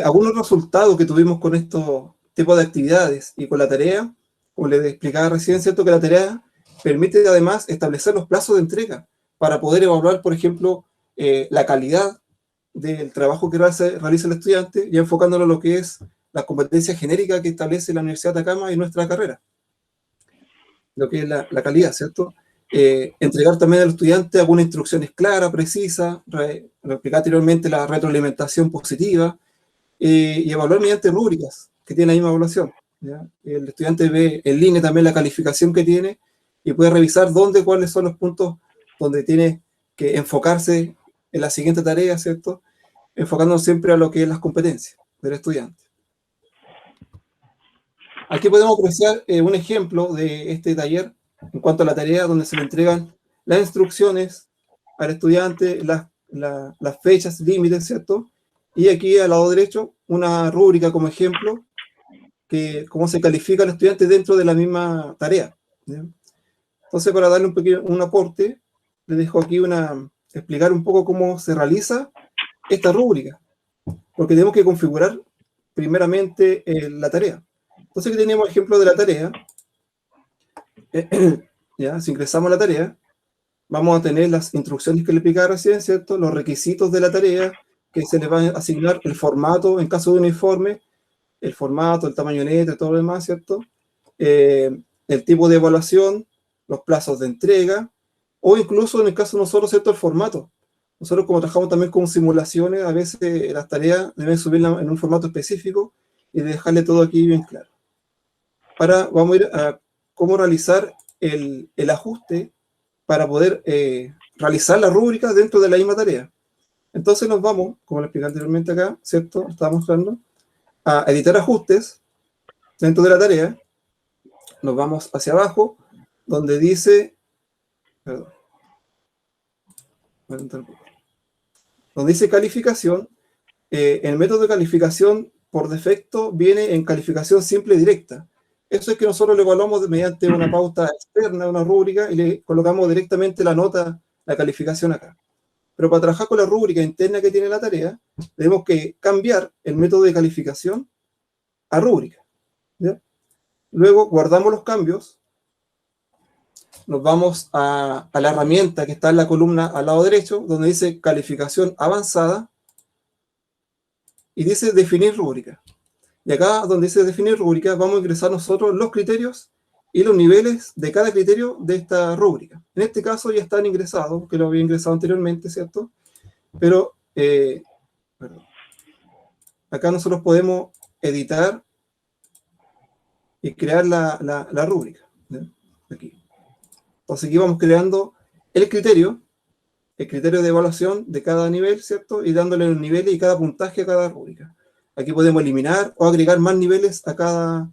Algunos resultados que tuvimos con estos tipos de actividades y con la tarea, como les explicaba recién, ¿cierto?, que la tarea permite además establecer los plazos de entrega para poder evaluar, por ejemplo, la calidad del trabajo que realiza el estudiante y enfocándolo en lo que es la competencia genérica que establece la Universidad de Atacama y nuestra carrera, lo que es la calidad, ¿cierto? Entregar también al estudiante algunas instrucciones claras, precisas, lo expliqué anteriormente, la retroalimentación positiva, y evaluar mediante rúbricas que tienen la misma evaluación, ¿ya? El estudiante ve en línea también la calificación que tiene y puede revisar cuáles son los puntos donde tiene que enfocarse en la siguiente tarea, ¿cierto? Enfocándonos siempre a lo que es las competencias del estudiante. Aquí podemos apreciar un ejemplo de este taller en cuanto a la tarea, donde se le entregan las instrucciones al estudiante, las fechas, límites, ¿cierto? Y aquí al lado derecho, una rúbrica como ejemplo, que cómo se califica al estudiante dentro de la misma tarea, ¿ya? Entonces, para darle un aporte, le dejo aquí explicar un poco cómo se realiza esta rúbrica, porque tenemos que configurar primeramente la tarea. Entonces, aquí tenemos ejemplo de la tarea. Ya, si ingresamos a la tarea, vamos a tener las instrucciones que le explicaba recién, ¿cierto? Los requisitos de la tarea, que se le va a asignar el formato en caso de un informe, el formato, el tamaño de letra, todo lo demás, ¿cierto? El tipo de evaluación, los plazos de entrega, o incluso en el caso de nosotros, ¿cierto? El formato. Nosotros, como trabajamos también con simulaciones, a veces las tareas deben subirlas en un formato específico y dejarle todo aquí bien claro. Ahora vamos a ir a cómo realizar el ajuste para poder realizar la rúbrica dentro de la misma tarea. Entonces nos vamos, como lo expliqué anteriormente acá, ¿cierto? Estaba mostrando, a editar ajustes dentro de la tarea. Nos vamos hacia abajo, donde dice, perdón, donde dice calificación. El método de calificación por defecto viene en calificación simple y directa. Eso es que nosotros lo evaluamos mediante una pauta externa, una rúbrica, y le colocamos directamente la nota, la calificación acá. Pero para trabajar con la rúbrica interna que tiene la tarea, tenemos que cambiar el método de calificación a rúbrica, ¿ya? Luego guardamos los cambios, nos vamos a la herramienta que está en la columna al lado derecho, donde dice calificación avanzada, y dice definir rúbrica. Y acá donde dice definir rúbrica, vamos a ingresar nosotros los criterios y los niveles de cada criterio de esta rúbrica. En este caso ya están ingresados, porque lo había ingresado anteriormente, ¿cierto? Pero acá nosotros podemos editar y crear la rúbrica, ¿ya? Aquí. Entonces aquí vamos creando el criterio de evaluación de cada nivel, ¿cierto? Y dándole los niveles y cada puntaje a cada rúbrica. Aquí podemos eliminar o agregar más niveles a cada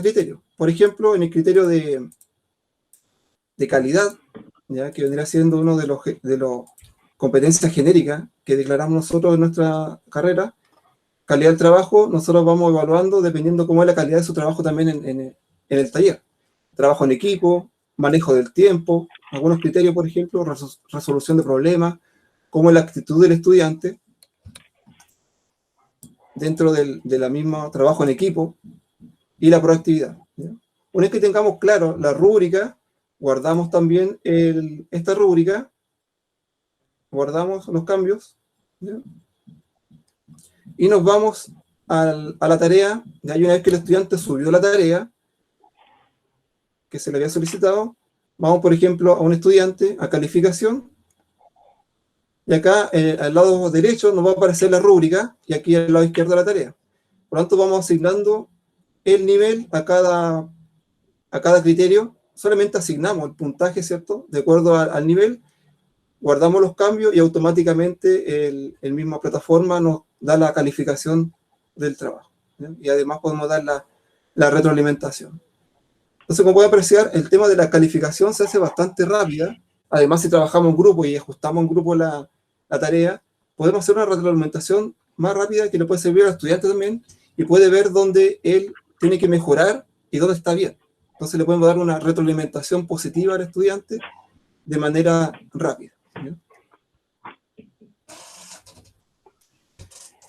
criterio. Por ejemplo, en el criterio de calidad, ¿ya? Que vendría siendo uno de los competencias genéricas que declaramos nosotros en nuestra carrera, calidad del trabajo, nosotros vamos evaluando dependiendo cómo es la calidad de su trabajo también en el taller. Trabajo en equipo, manejo del tiempo, algunos criterios, por ejemplo, resolución de problemas, cómo es la actitud del estudiante dentro del mismo trabajo en equipo y la proactividad, ¿ya? Una vez que tengamos claro la rúbrica, guardamos también esta rúbrica, guardamos los cambios, ¿ya? Y nos vamos a la tarea. Ya una vez que el estudiante subió la tarea que se le había solicitado, vamos, por ejemplo, a un estudiante, a calificación, y acá al lado derecho nos va a aparecer la rúbrica, y aquí al lado izquierdo la tarea. Por lo tanto, vamos asignando el nivel a cada criterio. Solamente asignamos el puntaje, ¿cierto? De acuerdo al nivel, guardamos los cambios y automáticamente el misma plataforma nos da la calificación del trabajo, ¿ya? Y además podemos dar la retroalimentación. Entonces, como pueden apreciar, el tema de la calificación se hace bastante rápida. Además, si trabajamos en grupo y ajustamos en grupo la tarea, podemos hacer una retroalimentación más rápida que le puede servir al estudiante también y puede ver dónde él tiene que mejorar y dónde está bien. Entonces, le podemos dar una retroalimentación positiva al estudiante de manera rápida, ¿ya?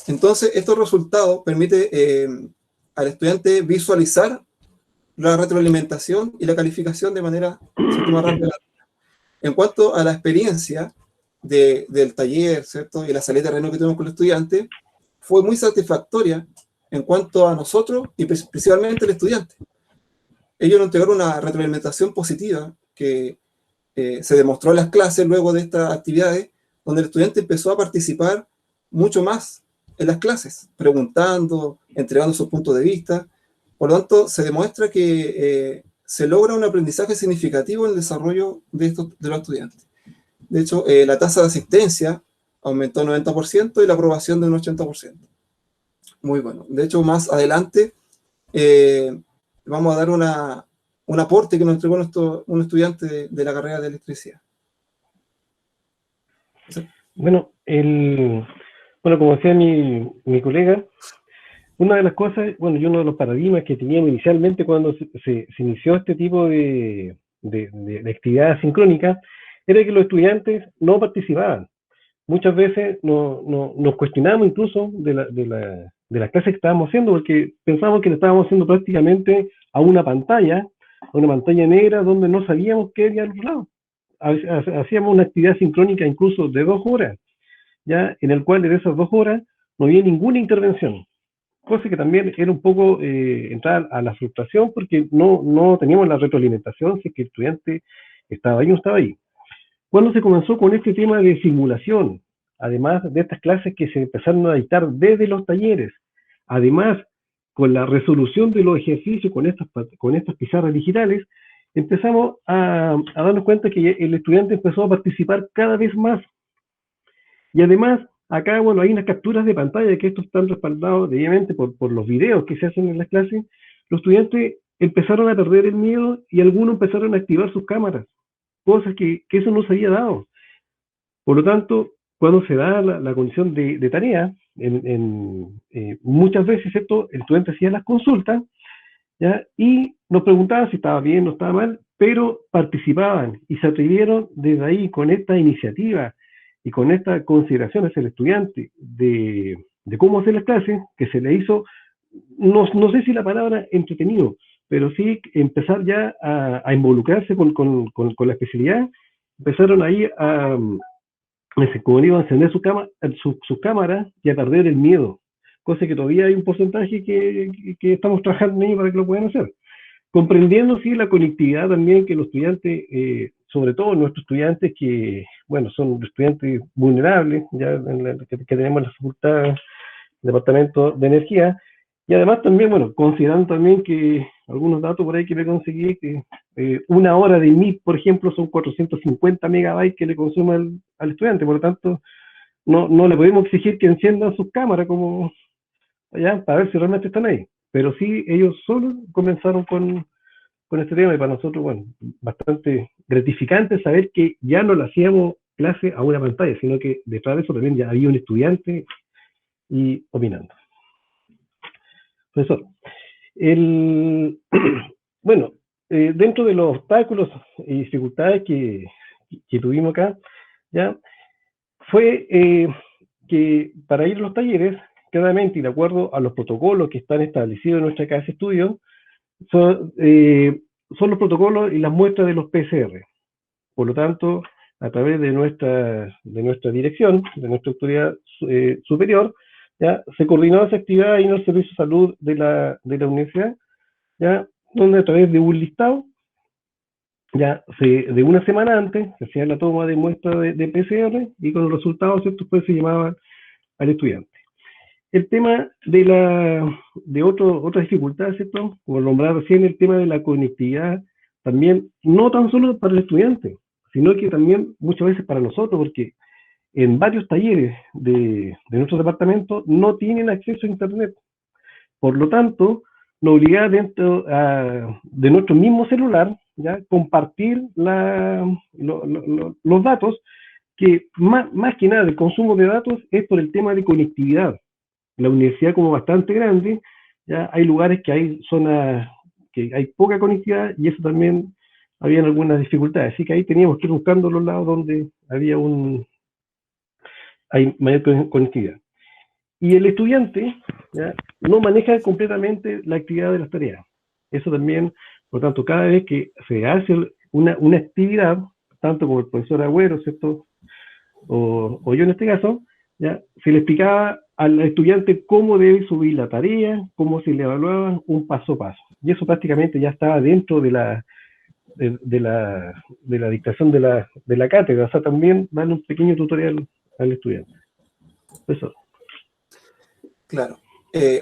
Entonces, estos resultados permiten al estudiante visualizar la retroalimentación y la calificación de manera más rápida. En cuanto a la experiencia del taller, ¿cierto? Y la salida de terreno que tuvimos con los estudiantes, fue muy satisfactoria en cuanto a nosotros y principalmente el estudiante. Ellos nos entregaron una retroalimentación positiva que se demostró en las clases luego de estas actividades, donde el estudiante empezó a participar mucho más en las clases, preguntando, entregando sus puntos de vista. Por lo tanto, se demuestra que se logra un aprendizaje significativo en el desarrollo de los estudiantes. De hecho, la tasa de asistencia aumentó un 90% y la aprobación de un 80%. Muy bueno. De hecho, más adelante vamos a dar un aporte que nos entregó un estudiante de la carrera de electricidad. ¿Sí? Bueno, como decía mi colega, una de las cosas, bueno, y uno de los paradigmas que teníamos inicialmente cuando se inició este tipo de actividad sincrónica, era que los estudiantes no participaban. Muchas veces nos cuestionamos incluso de las clases que estábamos haciendo, porque pensábamos que le estábamos haciendo prácticamente a una pantalla negra donde no sabíamos qué había al otro lado. Hacíamos una actividad sincrónica incluso de 2 horas, ya en el cual en esas 2 horas no había ninguna intervención, cosa que también era un poco entrar a la frustración porque no teníamos la retroalimentación si es que el estudiante estaba ahí o no estaba ahí. Cuando se comenzó con este tema de simulación, además de estas clases que se empezaron a dictar desde los talleres, además con la resolución de los ejercicios con estas pizarras digitales, empezamos a darnos cuenta que el estudiante empezó a participar cada vez más. Y además, acá, bueno, hay unas capturas de pantalla que estos están respaldados debidamente por los videos que se hacen en las clases. Los estudiantes empezaron a perder el miedo y algunos empezaron a activar sus cámaras, cosas que eso no se había dado. Por lo tanto, cuando se da la condición de tarea, muchas veces, ¿cierto?, el estudiante hacía las consultas, ¿ya? Y nos preguntaban si estaba bien, no estaba mal, pero participaban y se atrevieron desde ahí con esta iniciativa y con esta consideración hacia el estudiante de cómo hacer las clases, que se le hizo, no sé si la palabra entretenido, pero sí empezar ya a involucrarse con la especialidad. Empezaron ahí como digo, a encender sus cámaras y a perder el miedo, cosa que todavía hay un porcentaje que estamos trabajando en ello para que lo puedan hacer. Comprendiendo, sí, la conectividad también que los estudiantes, sobre todo nuestros estudiantes que, bueno, son estudiantes vulnerables, ya que tenemos la facultad, departamento de energía, y además también, bueno, considerando también que algunos datos por ahí que me conseguí, que 1 hora de MIP, por ejemplo, son 450 megabytes que le consume al estudiante, por lo tanto, no le podemos exigir que enciendan sus cámaras como allá para ver si realmente están ahí. Pero sí, ellos solos comenzaron con este tema y para nosotros, bueno, bastante gratificante saber que ya no le hacíamos clase a una pantalla, sino que detrás de eso también ya había un estudiante y opinando. Profesor, bueno, dentro de los obstáculos y dificultades que tuvimos acá, ya fue que para ir a los talleres, claramente y de acuerdo a los protocolos que están establecidos en nuestra casa de estudio, son los protocolos y las muestras de los PCR. Por lo tanto, a través de nuestra dirección, de nuestra autoridad superior, ya se coordinó esa actividad ahí en el Servicio de Salud de la universidad, ya donde a través de un listado, ya de una semana antes, se hacía la toma de muestra de PCR y con los resultados, ¿cierto?, pues se llamaba al estudiante. El tema de otra dificultad, ¿cierto?, como nombraba recién, el tema de la conectividad, también no tan solo para el estudiante, sino que también muchas veces para nosotros, porque en varios talleres de nuestro departamento no tienen acceso a internet. Por lo tanto, nos obligaba dentro de nuestro mismo celular, ¿ya?, compartir los datos, que más que nada el consumo de datos es por el tema de conectividad. La universidad, como bastante grande, ya hay lugares que hay zonas que hay poca conectividad y eso también había algunas dificultades. Así que ahí teníamos que ir buscando los lados donde hay mayor conectividad. Y el estudiante, ¿ya?, no maneja completamente la actividad de las tareas. Eso también, por lo tanto, cada vez que se hace una actividad, tanto como el profesor Agüero, ¿cierto? O yo en este caso, ¿ya? Se le explicaba al estudiante cómo debe subir la tarea, cómo se le evaluaba un paso a paso. Y eso prácticamente ya estaba dentro de la dictación de la cátedra, o sea, también darle un pequeño tutorial al estudiante. Eso. Claro.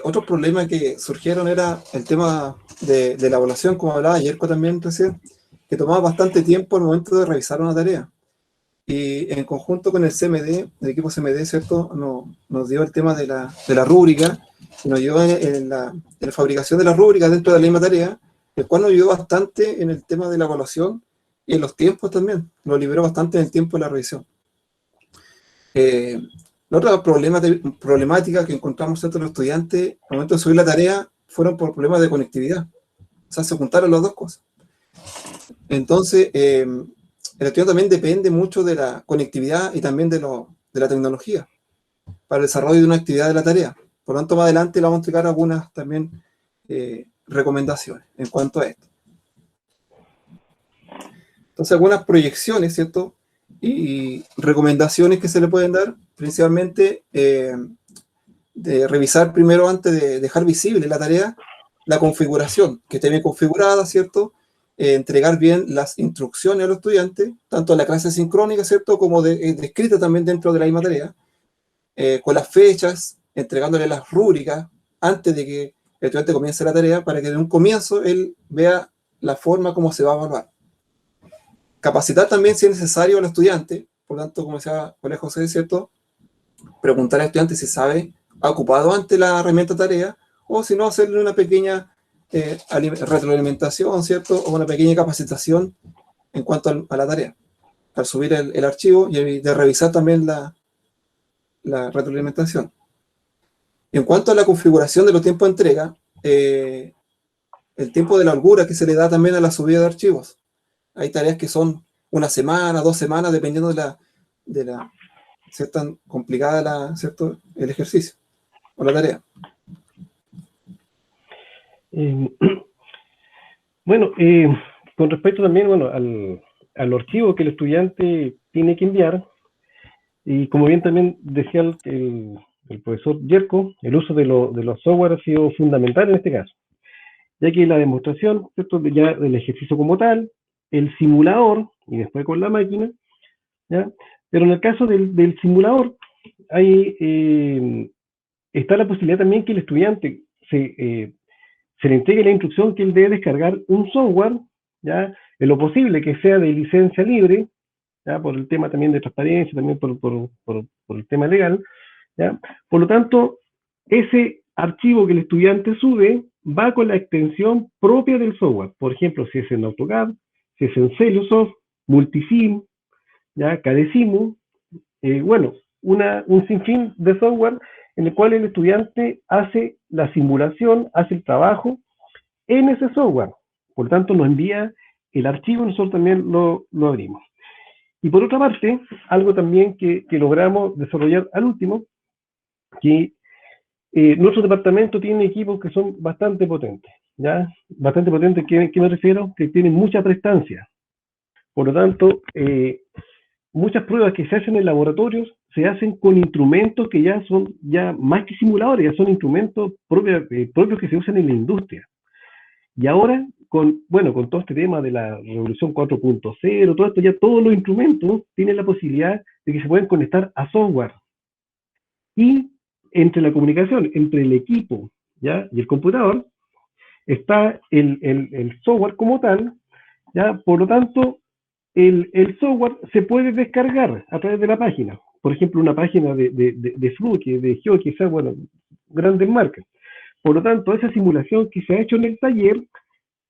Otro problema que surgieron era el tema de la evaluación, como hablaba Yerko también recién, que tomaba bastante tiempo al momento de revisar una tarea. Y en conjunto con el CMD, el equipo CMD, ¿cierto? Nos dio el tema de la rúbrica, nos ayudó en la fabricación de la rúbrica dentro de la misma tarea, el cual nos ayudó bastante en el tema de la evaluación y en los tiempos también, nos liberó bastante en el tiempo de la revisión. La otra problemática que encontramos entre los estudiantes al momento de subir la tarea fueron por problemas de conectividad. O sea, se juntaron las dos cosas. Entonces, el estudiante también depende mucho de la conectividad y también de la tecnología para el desarrollo de una actividad de la tarea. Por lo tanto, más adelante le vamos a entregar algunas también recomendaciones en cuanto a esto. Entonces, algunas proyecciones, ¿cierto? Y recomendaciones que se le pueden dar, principalmente de revisar primero antes de dejar visible la tarea, la configuración, que esté bien configurada, ¿cierto? Entregar bien las instrucciones a los estudiantes, tanto en la clase sincrónica, ¿cierto? Como descrita también dentro de la misma tarea, con las fechas, entregándole las rúbricas antes de que el estudiante comience la tarea, para que en un comienzo él vea la forma como se va a evaluar. Capacitar también, si es necesario, al estudiante, por lo tanto, como decía Juan José, ¿cierto? Preguntar al estudiante si sabe, ha ocupado antes la herramienta tarea, o si no, hacerle una pequeña retroalimentación, ¿cierto? O una pequeña capacitación en cuanto a la tarea, al subir el archivo y de revisar también la retroalimentación. En cuanto a la configuración de los tiempos de entrega, el tiempo de la holgura que se le da también a la subida de archivos. Hay tareas que son una semana, 2 semanas, dependiendo de la ser tan complicada ¿cierto? El ejercicio o la tarea. Bueno, con respecto también, bueno, al archivo que el estudiante tiene que enviar, y como bien también decía el profesor Yerko, el uso de los software ha sido fundamental en este caso, ya que la demostración, ¿cierto? Ya del ejercicio como tal, el simulador, y después con la máquina, ¿ya? Pero en el caso del simulador, ahí está la posibilidad también que el estudiante se le entregue la instrucción que él debe descargar un software, ¿ya? En lo posible que sea de licencia libre, ¿ya? Por el tema también de transparencia, también por el tema legal, ¿ya? Por lo tanto, ese archivo que el estudiante sube va con la extensión propia del software. Por ejemplo, si es en AutoCAD, si es en Celiosoft, Multisim, ¿ya? Cadecimu, bueno, un sinfín de software en el cual el estudiante hace la simulación, hace el trabajo en ese software. Por lo tanto, nos envía el archivo y nosotros también lo abrimos. Y por otra parte, algo también que logramos desarrollar al último, que nuestro departamento tiene equipos que son bastante potentes, ¿ya? Bastante potentes, ¿qué me refiero? Que tienen mucha prestancia. Por lo tanto, muchas pruebas que se hacen en laboratorios se hacen con instrumentos que ya son más que simuladores, ya son instrumentos propios que se usan en la industria. Y ahora, con todo este tema de la revolución 4.0, todo esto, ya todos los instrumentos tienen la posibilidad de que se pueden conectar a software. Y entre la comunicación, entre el equipo, ¿ya? Y el computador, está el software como tal, ¿ya? Por lo tanto, el software se puede descargar a través de la página. Por ejemplo, una página de Fluke, de Geo, quizás, bueno, grandes marcas. Por lo tanto, esa simulación que se ha hecho en el taller,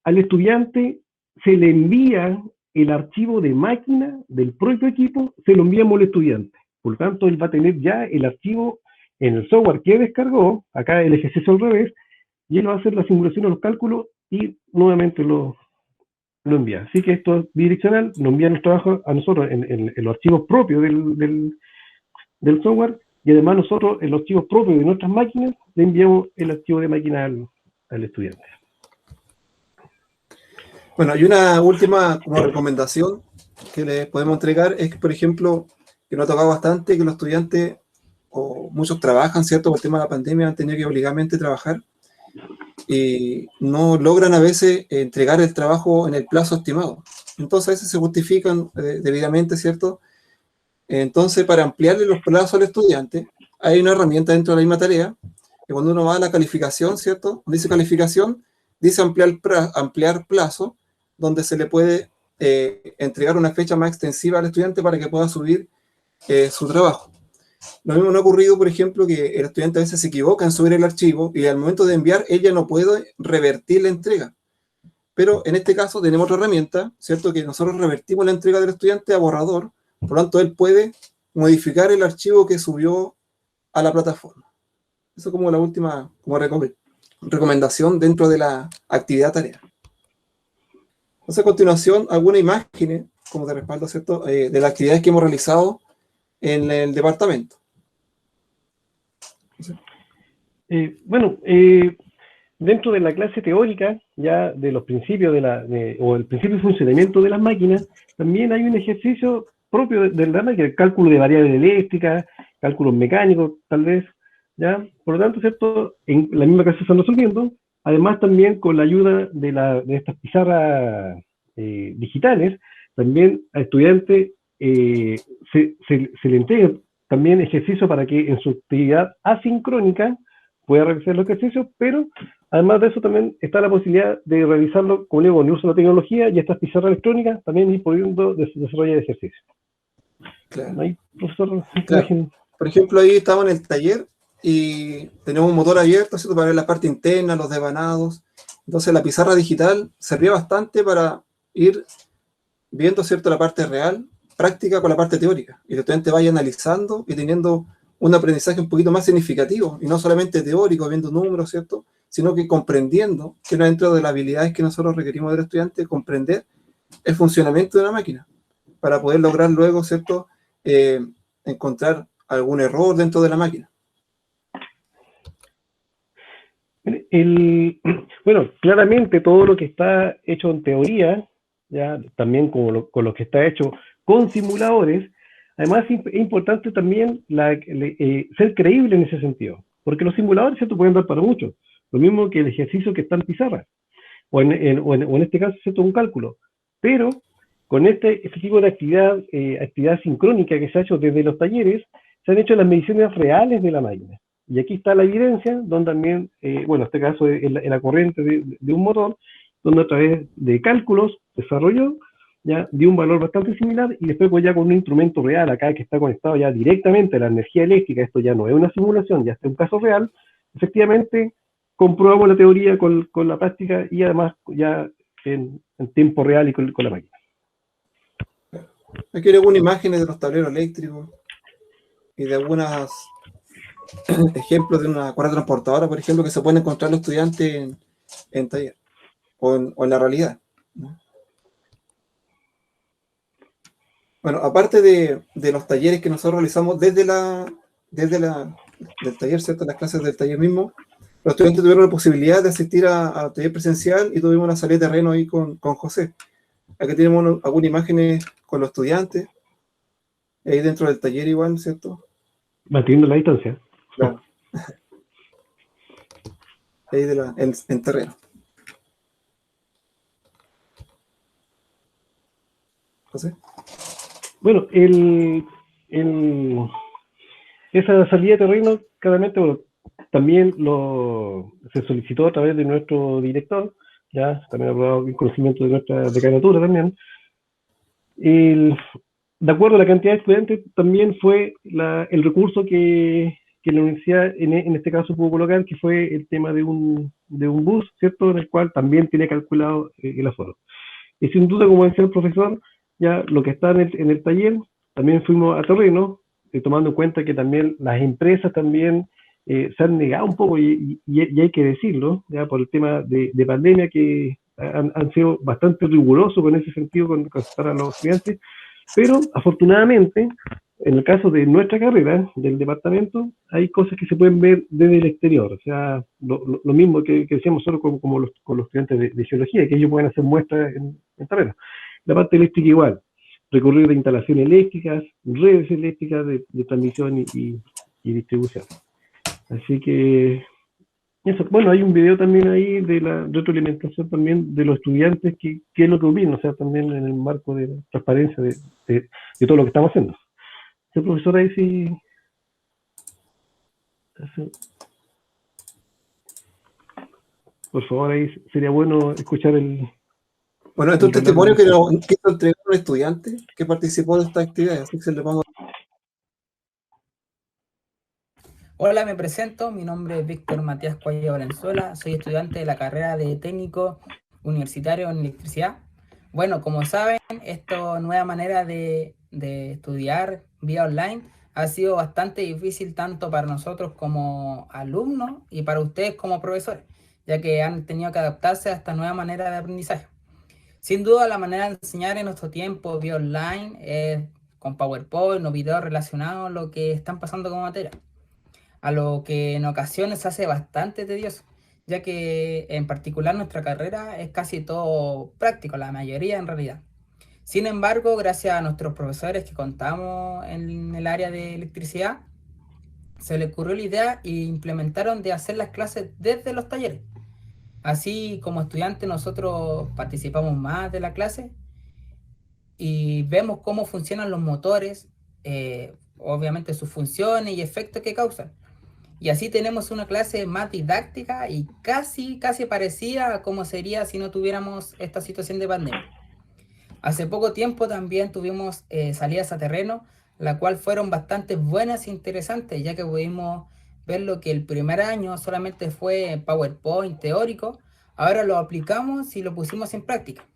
al estudiante se le envía el archivo de máquina del propio equipo, se lo enviamos al estudiante. Por lo tanto, él va a tener ya el archivo en el software que descargó, acá el ejercicio al revés, y él va a hacer la simulación de los cálculos y nuevamente lo envía. Así que esto es bidireccional, nos envían el trabajo a nosotros en los archivos propios del software, y además nosotros en los archivos propios de nuestras máquinas le enviamos el archivo de máquina al estudiante. Bueno, hay una última como recomendación que les podemos entregar, es que, por ejemplo, que nos ha tocado bastante, que los estudiantes, o muchos trabajan, ¿cierto? Por el tema de la pandemia han tenido que obligadamente trabajar y no logran a veces entregar el trabajo en el plazo estimado. Entonces a veces se justifican debidamente, ¿cierto? Entonces, para ampliarle los plazos al estudiante, hay una herramienta dentro de la misma tarea, que cuando uno va a la calificación, ¿cierto? Dice calificación, dice ampliar plazo, donde se le puede entregar una fecha más extensiva al estudiante para que pueda subir su trabajo. Lo mismo no ha ocurrido, por ejemplo, que el estudiante a veces se equivoca en subir el archivo y al momento de enviar, ella no puede revertir la entrega. Pero en este caso tenemos otra herramienta, ¿cierto? Que nosotros revertimos la entrega del estudiante a borrador, por lo tanto él puede modificar el archivo que subió a la plataforma. Eso como la última como recomendación dentro de la actividad tarea. Entonces, a continuación, algunas imágenes como de respaldo, ¿cierto? De las actividades que hemos realizado en el departamento. Dentro de la clase teórica, ya de los principios o el principio de funcionamiento de las máquinas, también hay un ejercicio propio de la máquina, el cálculo de variables eléctricas, cálculos mecánicos, tal vez, ¿ya? Por lo tanto, ¿cierto? En la misma clase se están resolviendo, además también con la ayuda de estas pizarras digitales, también a estudiantes se le entrega también ejercicio para que en su actividad asincrónica pueda realizar los ejercicios, pero además de eso también está la posibilidad de realizarlo con el uso de la tecnología y estas pizarras electrónicas también ir pudiendo desarrollar ejercicios. Claro. Ahí, profesor, claro. Por ejemplo, ahí estamos en el taller y tenemos un motor abierto, ¿cierto? Para ver la parte interna, los devanados. Entonces la pizarra digital servía bastante para ir viendo, ¿cierto?, la parte real, práctica con la parte teórica. Y el estudiante vaya analizando y teniendo un aprendizaje un poquito más significativo, y no solamente teórico, viendo números, ¿cierto?, sino que comprendiendo, que dentro de las habilidades que nosotros requerimos del estudiante, comprender el funcionamiento de la máquina, para poder lograr luego, ¿cierto?, encontrar algún error dentro de la máquina. Bueno, claramente todo lo que está hecho en teoría, ya también con lo que está hecho con simuladores, además es importante también ser creíble en ese sentido, porque los simuladores, ¿cierto?, pueden dar para mucho, lo mismo que el ejercicio que está en pizarra, o en este caso, ¿cierto?, un cálculo, pero con este tipo de actividad sincrónica que se ha hecho desde los talleres, se han hecho las mediciones reales de la máquina. Y aquí está la evidencia, donde también, en este caso es la corriente de un motor, donde a través de cálculos desarrolló, ya dio un valor bastante similar, y después pues ya con un instrumento real acá que está conectado ya directamente a la energía eléctrica, esto ya no es una simulación, ya es un caso real, efectivamente comprobamos la teoría con la práctica y además ya en tiempo real y con la máquina. Aquí hay algunas imágenes de los tableros eléctricos y de algunos ejemplos de una cuerda transportadora, por ejemplo, que se pueden encontrar los estudiantes en taller o en la realidad, ¿no? Bueno, aparte de los talleres que nosotros realizamos desde del taller, ¿cierto?, las clases del taller mismo, los estudiantes tuvieron la posibilidad de asistir a taller presencial y tuvimos una salida de terreno ahí con José. Aquí tenemos algunas imágenes con los estudiantes, ahí dentro del taller igual, ¿cierto? Manteniendo la distancia. Claro. Ahí en terreno. José. Bueno, esa salida de terreno, claramente, bueno, también se solicitó a través de nuestro director, ya también aprobado el conocimiento de nuestra decanatura también. De acuerdo a la cantidad de estudiantes, también fue el recurso que la universidad en este caso pudo colocar, que fue el tema de un bus, ¿cierto?, en el cual también tiene calculado el aforo. Y sin duda, como decía el profesor, ya lo que está en el taller, también fuimos a terreno, tomando en cuenta que también las empresas también se han negado un poco, y hay que decirlo, ya por el tema de pandemia, que han sido bastante rigurosos con ese sentido, con estar a los estudiantes, pero afortunadamente en el caso de nuestra carrera, del departamento, hay cosas que se pueden ver desde el exterior. O sea, lo mismo que decíamos nosotros con los estudiantes de geología, que ellos pueden hacer muestras en terreno. La parte eléctrica igual, recurrir a instalaciones eléctricas, redes eléctricas de transmisión y distribución. Así que, eso. Bueno, hay un video también ahí de la retroalimentación también de los estudiantes, que es lo que opinan, o sea, también en el marco de transparencia de todo lo que estamos haciendo. El profesor ahí sí. Por favor, ahí sería bueno escuchar el. Bueno, este es un testimonio que nos quiso entregar un estudiante que participó de esta actividad, así que se le vamos. Hola, me presento, mi nombre es Víctor Matías Cuello Valenzuela, soy estudiante de la carrera de técnico universitario en electricidad. Bueno, como saben, esta nueva manera de estudiar vía online ha sido bastante difícil tanto para nosotros como alumnos y para ustedes como profesores, ya que han tenido que adaptarse a esta nueva manera de aprendizaje. Sin duda, la manera de enseñar en nuestro tiempo vía online es con PowerPoint o videos relacionados a lo que están pasando con materia, a lo que en ocasiones se hace bastante tedioso, ya que en particular nuestra carrera es casi todo práctico, la mayoría en realidad. Sin embargo, gracias a nuestros profesores que contamos en el área de electricidad, se les ocurrió la idea e implementaron de hacer las clases desde los talleres. Así como estudiantes nosotros participamos más de la clase y vemos cómo funcionan los motores, obviamente sus funciones y efectos que causan. Y así tenemos una clase más didáctica y casi parecida a como sería si no tuviéramos esta situación de pandemia. Hace poco tiempo también tuvimos salidas a terreno, las cuales fueron bastante buenas e interesantes, ya que pudimos ver lo que el primer año solamente fue PowerPoint teórico, ahora lo aplicamos y lo pusimos en práctica.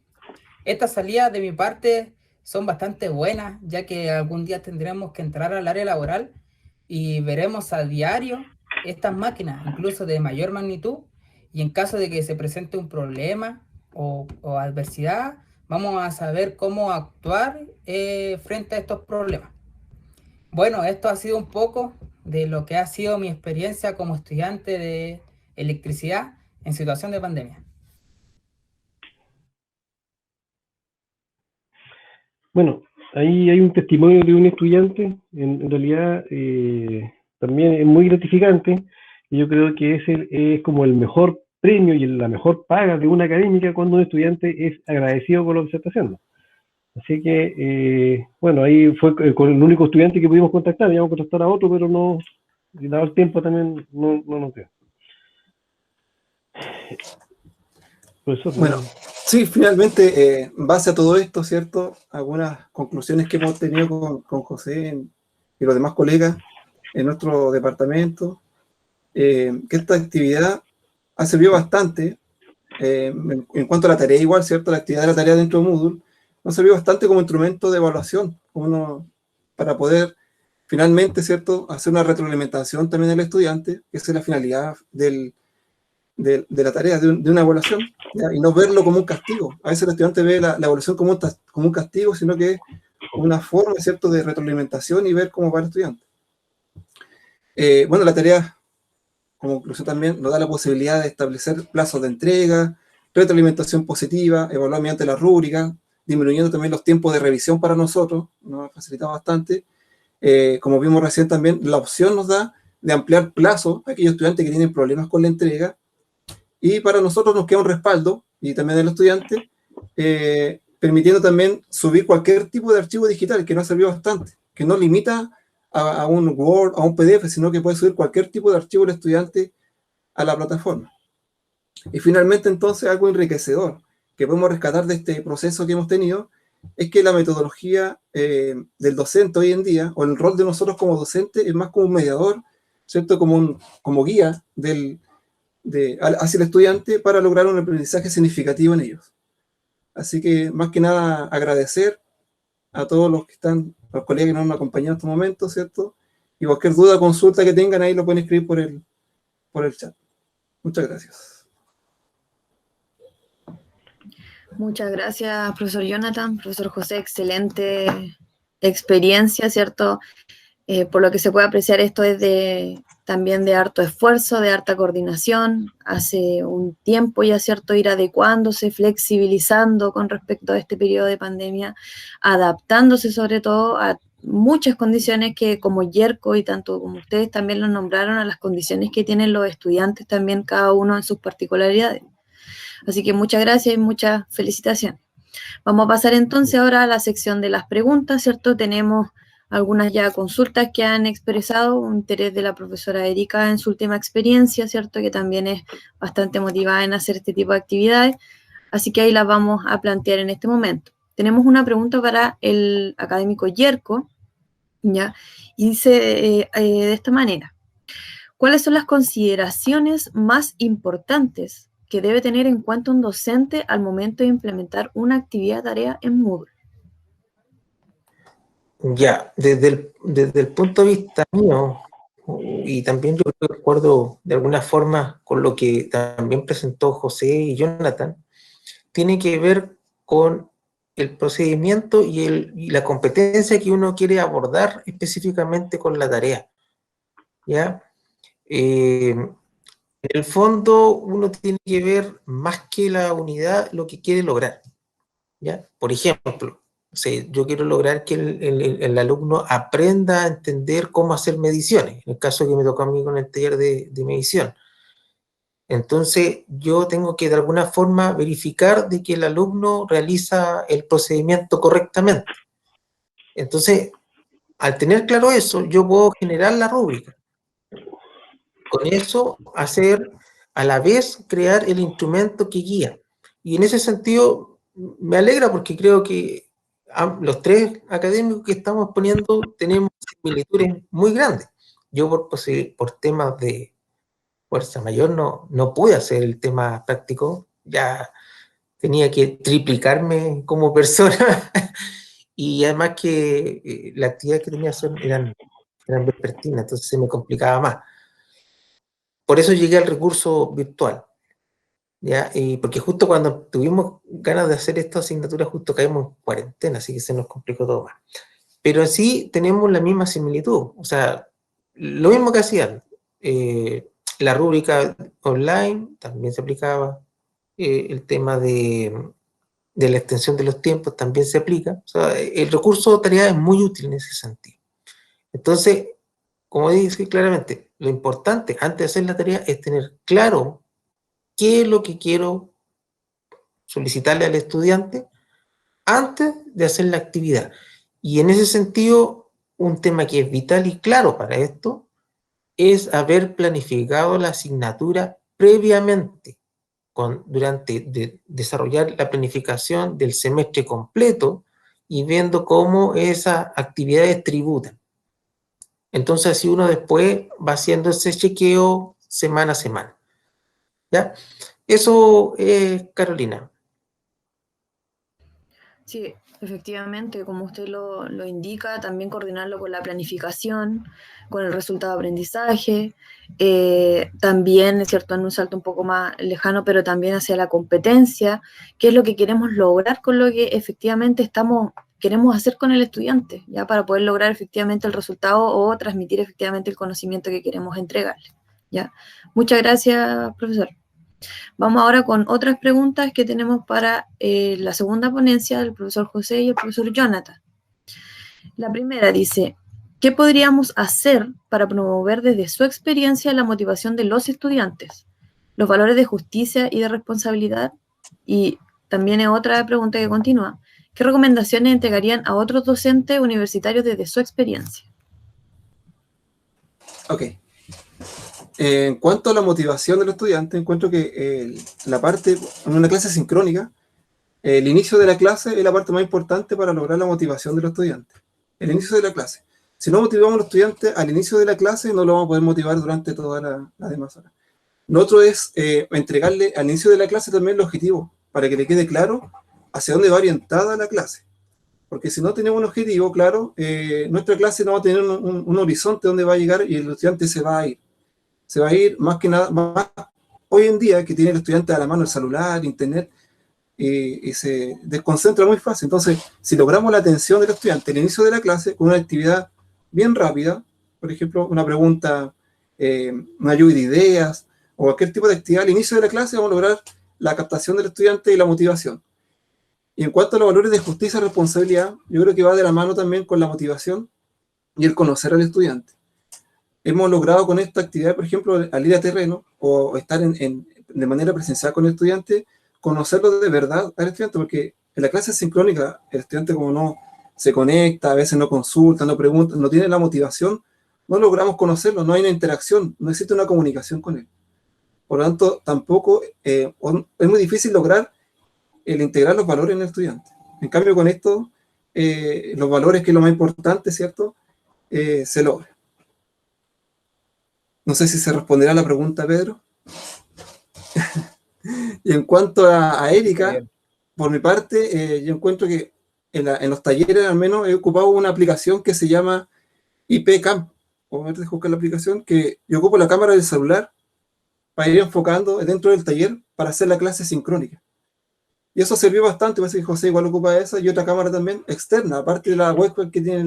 Estas salidas de mi parte son bastante buenas, ya que algún día tendremos que entrar al área laboral y veremos a diario estas máquinas, incluso de mayor magnitud, y en caso de que se presente un problema o adversidad, vamos a saber cómo actuar frente a estos problemas. Bueno, esto ha sido un poco de lo que ha sido mi experiencia como estudiante de electricidad en situación de pandemia. Bueno, ahí hay un testimonio de un estudiante, en realidad también es muy gratificante, y yo creo que es como el mejor premio y la mejor paga de una académica cuando un estudiante es agradecido con lo que se está haciendo. Así que, bueno, ahí fue con el único estudiante que pudimos contactar, íbamos a contactar a otro, pero no, y dado el tiempo también no nos dio. Profesor, bueno, sí, finalmente, en base a todo esto, ¿cierto? Algunas conclusiones que hemos tenido con José y los demás colegas en nuestro departamento, que esta actividad ha servido bastante, en cuanto a la tarea igual, ¿cierto? La actividad de la tarea dentro de Moodle nos sirvió bastante como instrumento de evaluación, para poder finalmente, ¿cierto?, hacer una retroalimentación también del estudiante, que esa es la finalidad de la tarea, de una evaluación, ¿ya? Y no verlo como un castigo. A veces el estudiante ve la evaluación como un castigo, sino que es una forma, ¿cierto?, de retroalimentación y ver cómo va el estudiante. Bueno, la tarea, como conclusión también, nos da la posibilidad de establecer plazos de entrega, retroalimentación positiva, evaluar mediante la rúbrica, disminuyendo también los tiempos de revisión para nosotros, nos ha facilitado bastante. Como vimos recién también, la opción nos da de ampliar plazos a aquellos estudiantes que tienen problemas con la entrega, y para nosotros nos queda un respaldo, y también del estudiante, permitiendo también subir cualquier tipo de archivo digital, que nos ha servido bastante, que no limita a un Word, a un PDF, sino que puede subir cualquier tipo de archivo del estudiante a la plataforma. Y finalmente, entonces, algo enriquecedor que podemos rescatar de este proceso que hemos tenido, es que la metodología del docente hoy en día, o el rol de nosotros como docentes, es más como un mediador, ¿cierto? Como guía hacia el estudiante para lograr un aprendizaje significativo en ellos. Así que, más que nada, agradecer a todos los colegas que nos han acompañado en estos momentos, ¿cierto? Y cualquier duda o consulta que tengan, ahí lo pueden escribir por el chat. Muchas gracias. Muchas gracias, profesor Jonathan, profesor José, excelente experiencia, ¿cierto? Por lo que se puede apreciar, esto es también de harto esfuerzo, de harta coordinación. Hace un tiempo ya, ¿cierto?, ir adecuándose, flexibilizando con respecto a este periodo de pandemia, adaptándose sobre todo a muchas condiciones que, como Yerko y tanto como ustedes también lo nombraron, a las condiciones que tienen los estudiantes también, cada uno en sus particularidades. Así que muchas gracias y muchas felicitaciones. Vamos a pasar entonces ahora a la sección de las preguntas, ¿cierto? Tenemos algunas ya consultas que han expresado un interés de la profesora Erika en su última experiencia, ¿cierto? Que también es bastante motivada en hacer este tipo de actividades. Así que ahí las vamos a plantear en este momento. Tenemos una pregunta para el académico Yerko, ¿ya? Y dice de esta manera: ¿cuáles son las consideraciones más importantes que debe tener en cuenta un docente al momento de implementar una actividad tarea en Moodle? Ya, desde el punto de vista mío, y también yo creo que recuerdo de alguna forma con lo que también presentó José y Jonathan, tiene que ver con el procedimiento y la competencia que uno quiere abordar específicamente con la tarea, ¿ya? En el fondo, uno tiene que ver más que la unidad lo que quiere lograr, ¿ya? Por ejemplo, yo quiero lograr que el alumno aprenda a entender cómo hacer mediciones, en el caso que me tocó a mí con el taller de medición. Entonces, yo tengo que de alguna forma verificar de que el alumno realiza el procedimiento correctamente. Entonces, al tener claro eso, yo puedo generar la rúbrica. Con eso, hacer a la vez crear el instrumento que guía. Y en ese sentido, me alegra porque creo que los tres académicos que estamos poniendo tenemos similitudes muy grandes. Yo por temas de fuerza mayor no pude hacer el tema práctico, ya tenía que triplicarme como persona y además que las actividades que tenía eran vespertinas, entonces se me complicaba más. Por eso llegué al recurso virtual, ¿ya? Y porque justo cuando tuvimos ganas de hacer esta asignatura, justo caímos en cuarentena, así que se nos complicó todo más. Pero sí tenemos la misma similitud, o sea, lo mismo que hacían. La rúbrica online también se aplicaba, el tema de la extensión de los tiempos también se aplica. O sea, el recurso de tarea es muy útil en ese sentido. Entonces, como dice claramente, lo importante antes de hacer la tarea es tener claro qué es lo que quiero solicitarle al estudiante antes de hacer la actividad. Y en ese sentido, un tema que es vital y claro para esto es haber planificado la asignatura previamente, durante desarrollar la planificación del semestre completo y viendo cómo esas actividades tributan. Entonces, así uno después va haciendo ese chequeo semana a semana. ¿Ya? Eso es, Carolina. Sí, efectivamente, como usted lo indica, también coordinarlo con la planificación, con el resultado de aprendizaje, también, es cierto, en un salto un poco más lejano, pero también hacia la competencia, qué es lo que queremos lograr con lo que efectivamente queremos hacer con el estudiante, ya para poder lograr efectivamente el resultado o transmitir efectivamente el conocimiento que queremos entregarle, ¿ya? Muchas gracias, profesor. Vamos ahora con otras preguntas que tenemos para la segunda ponencia del profesor José y el profesor Jonathan. La primera dice: ¿qué podríamos hacer para promover desde su experiencia la motivación de los estudiantes, los valores de justicia y de responsabilidad? Y también otra pregunta que continúa: ¿qué recomendaciones entregarían a otros docentes universitarios desde su experiencia? Ok. En cuanto a la motivación del estudiante, encuentro que la parte, en una clase sincrónica, el inicio de la clase es la parte más importante para lograr la motivación de los estudiantes. El inicio de la clase. Si no motivamos a los estudiantes al inicio de la clase, no lo vamos a poder motivar durante toda la demás hora. Lo otro es entregarle al inicio de la clase también el objetivo, para que le quede claro hacia dónde va orientada la clase. Porque si no tenemos un objetivo claro, nuestra clase no va a tener un horizonte donde va a llegar y el estudiante se va a ir. Se va a ir más que nada, más hoy en día que tiene el estudiante a la mano el celular, internet, y se desconcentra muy fácil. Entonces, si logramos la atención del estudiante al inicio de la clase con una actividad bien rápida, por ejemplo, una pregunta, una lluvia de ideas o cualquier tipo de actividad al inicio de la clase, vamos a lograr la captación del estudiante y la motivación. Y en cuanto a los valores de justicia y responsabilidad, yo creo que va de la mano también con la motivación y el conocer al estudiante. Hemos logrado con esta actividad, por ejemplo, al ir a terreno o estar de manera presencial con el estudiante, conocerlo de verdad al estudiante, porque en la clase sincrónica el estudiante como no se conecta, a veces no consulta, no pregunta, no tiene la motivación, no logramos conocerlo, no hay una interacción, no existe una comunicación con él. Por lo tanto, tampoco es muy difícil lograr el integrar los valores en el estudiante. En cambio, con esto, los valores, que es lo más importante, ¿cierto?, se logra. No sé si se responderá a la pregunta, Pedro. Y en cuanto a Erika, por mi parte, yo encuentro que en los talleres al menos he ocupado una aplicación que se llama IPCam. O ver, buscar la aplicación, que yo ocupo la cámara del celular para ir enfocando dentro del taller para hacer la clase sincrónica. Y eso sirvió bastante, parece que José igual ocupa esa, y otra cámara también externa, aparte de la webcam que tiene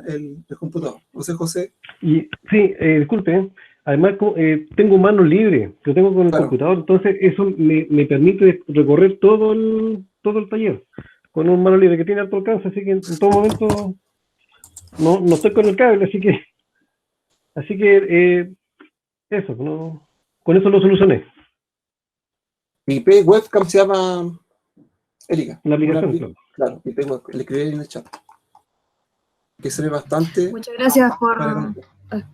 el computador. No sé, José. Y sí, disculpe, además tengo manos libres, lo tengo con el computador, entonces eso me permite recorrer todo el taller con un mano libre que tiene alto alcance, así que en todo momento no estoy con el cable, así que eso, con eso lo solucioné. Mi IP webcam se llama Erika. La aplicación, claro, IP webcam, le escribí en el chat. Que se ve bastante. Muchas gracias por...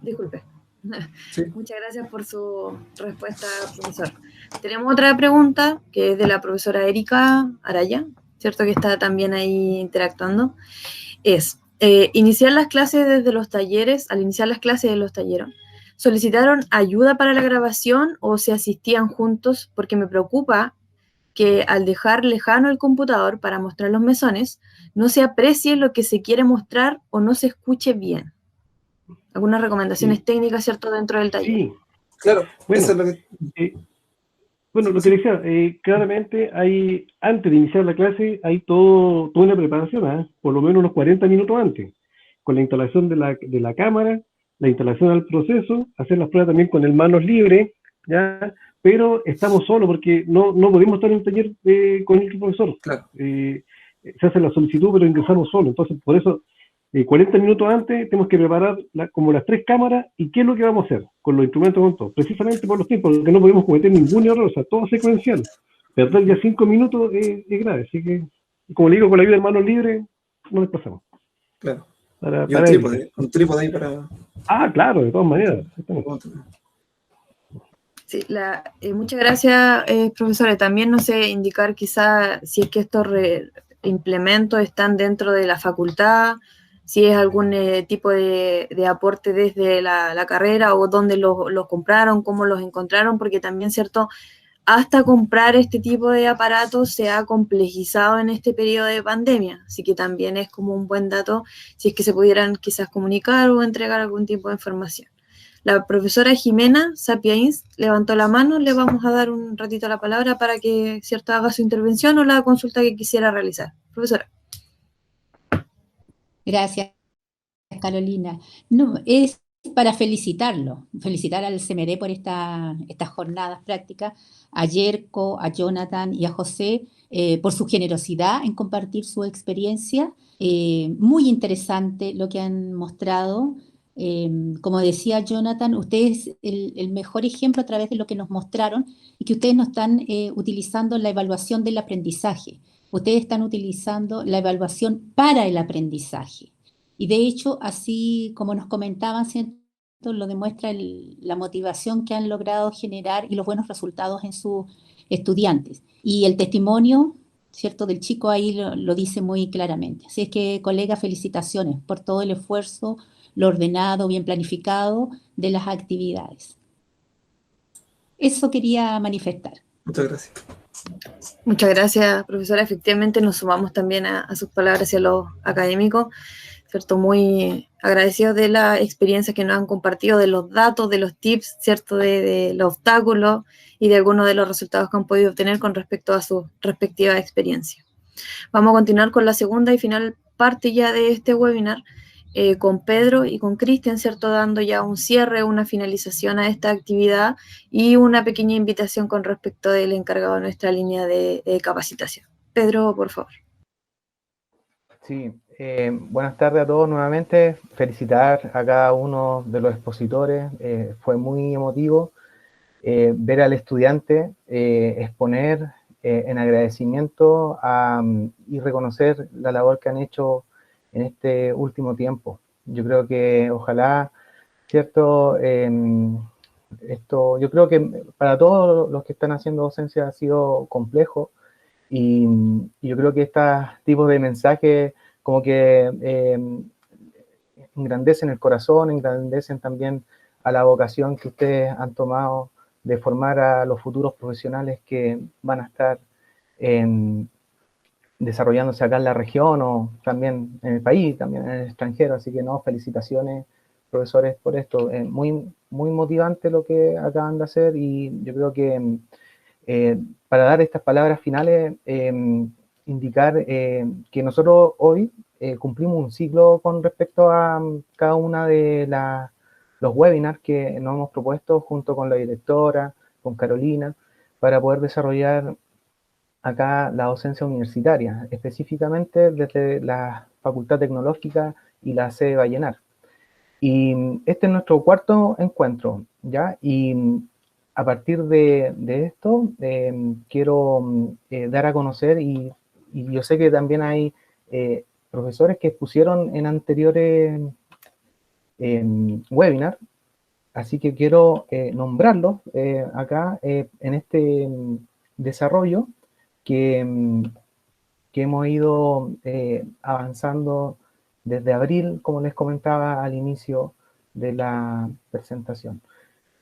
disculpe. Sí. Muchas gracias por su respuesta, profesor. Tenemos otra pregunta que es de la profesora Erika Araya, ¿cierto? Que está también ahí interactuando. Es, iniciar las clases desde los talleres, al iniciar las clases de los talleres, ¿solicitaron ayuda para la grabación o se asistían juntos? Porque me preocupa que al dejar lejano el computador para mostrar los mesones, no se aprecie lo que se quiere mostrar o no se escuche bien. Algunas recomendaciones técnicas, ¿cierto?, dentro del taller. Sí, claro. Bueno, eso es lo que... lo que decía, claramente antes de iniciar la clase hay toda una preparación, por lo menos unos 40 minutos antes, con la instalación de la cámara, la instalación del proceso, hacer las pruebas también con el manos libres, ¿ya? Pero estamos solos porque no podemos estar en el taller con el profesor. Claro. Se hace la solicitud, pero ingresamos solos. Entonces, por eso, 40 minutos antes tenemos que preparar como las 3 cámaras y qué es lo que vamos a hacer con los instrumentos, con todo. Precisamente por los tiempos, porque no podemos cometer ningún error, o sea, todo secuencial. Perder ya 5 minutos es grave. Así que, como le digo, con la ayuda de manos libres, no les pasamos. Claro. Y un trípode ahí para... claro, de todas maneras. Sí, muchas gracias, profesora. También no sé indicar quizá si es que estos implementos están dentro de la facultad, si es algún tipo de aporte desde la carrera o dónde los compraron, cómo los encontraron, porque también, ¿cierto?, hasta comprar este tipo de aparatos se ha complejizado en este periodo de pandemia, así que también es como un buen dato si es que se pudieran quizás comunicar o entregar algún tipo de información. La profesora Jimena Sapiens levantó la mano, le vamos a dar un ratito la palabra para que, ¿cierto?, haga su intervención o la consulta que quisiera realizar. Profesora. Gracias, Carolina. No, es para felicitar al CMD por estas jornadas prácticas, a Yerko, a Jonathan y a José por su generosidad en compartir su experiencia. Muy interesante lo que han mostrado. Como decía Jonathan, ustedes el mejor ejemplo a través de lo que nos mostraron y que ustedes no están utilizando la evaluación del aprendizaje. Ustedes están utilizando la evaluación para el aprendizaje. Y de hecho, así como nos comentaban, ¿cierto?, lo demuestra la motivación que han logrado generar y los buenos resultados en sus estudiantes. Y el testimonio, ¿cierto?, del chico ahí lo dice muy claramente. Así es que, colegas, felicitaciones por todo el esfuerzo, lo ordenado, bien planificado de las actividades. Eso quería manifestar. Muchas gracias. Muchas gracias, profesora. Efectivamente, nos sumamos también a sus palabras y a los académicos. ¿cierto? Muy agradecidos de la experiencia que nos han compartido, de los datos, de los tips, ¿cierto? De los obstáculos y de algunos de los resultados que han podido obtener con respecto a su respectiva experiencia. Vamos a continuar con la segunda y final parte ya de este webinar, con Pedro y con Cristian, ¿cierto? Dando ya un cierre, una finalización a esta actividad y una pequeña invitación con respecto del encargado de nuestra línea de capacitación. Pedro, por favor. Sí, buenas tardes a todos nuevamente. Felicitar a cada uno de los expositores. Fue muy emotivo ver al estudiante exponer en agradecimiento y reconocer la labor que han hecho en este último tiempo. Yo creo que ojalá, ¿cierto? Yo creo que para todos los que están haciendo docencia ha sido complejo y yo creo que estos tipos de mensajes como que engrandecen el corazón, engrandecen también a la vocación que ustedes han tomado de formar a los futuros profesionales que van a estar desarrollándose acá en la región o también en el país, también en el extranjero. Así que no, felicitaciones, profesores, por esto. Muy, muy motivante lo que acaban de hacer y yo creo que para dar estas palabras finales, indicar que nosotros hoy cumplimos un ciclo con respecto a cada una de los webinars que nos hemos propuesto junto con la directora, con Carolina, para poder desarrollar acá la docencia universitaria, específicamente desde la Facultad Tecnológica y la sede Vallenar. Y este es nuestro cuarto encuentro, ¿ya? Y a partir de esto, quiero dar a conocer, y yo sé que también hay profesores que expusieron en anteriores webinars, así que quiero nombrarlos acá en este desarrollo que hemos ido avanzando desde abril, como les comentaba al inicio de la presentación.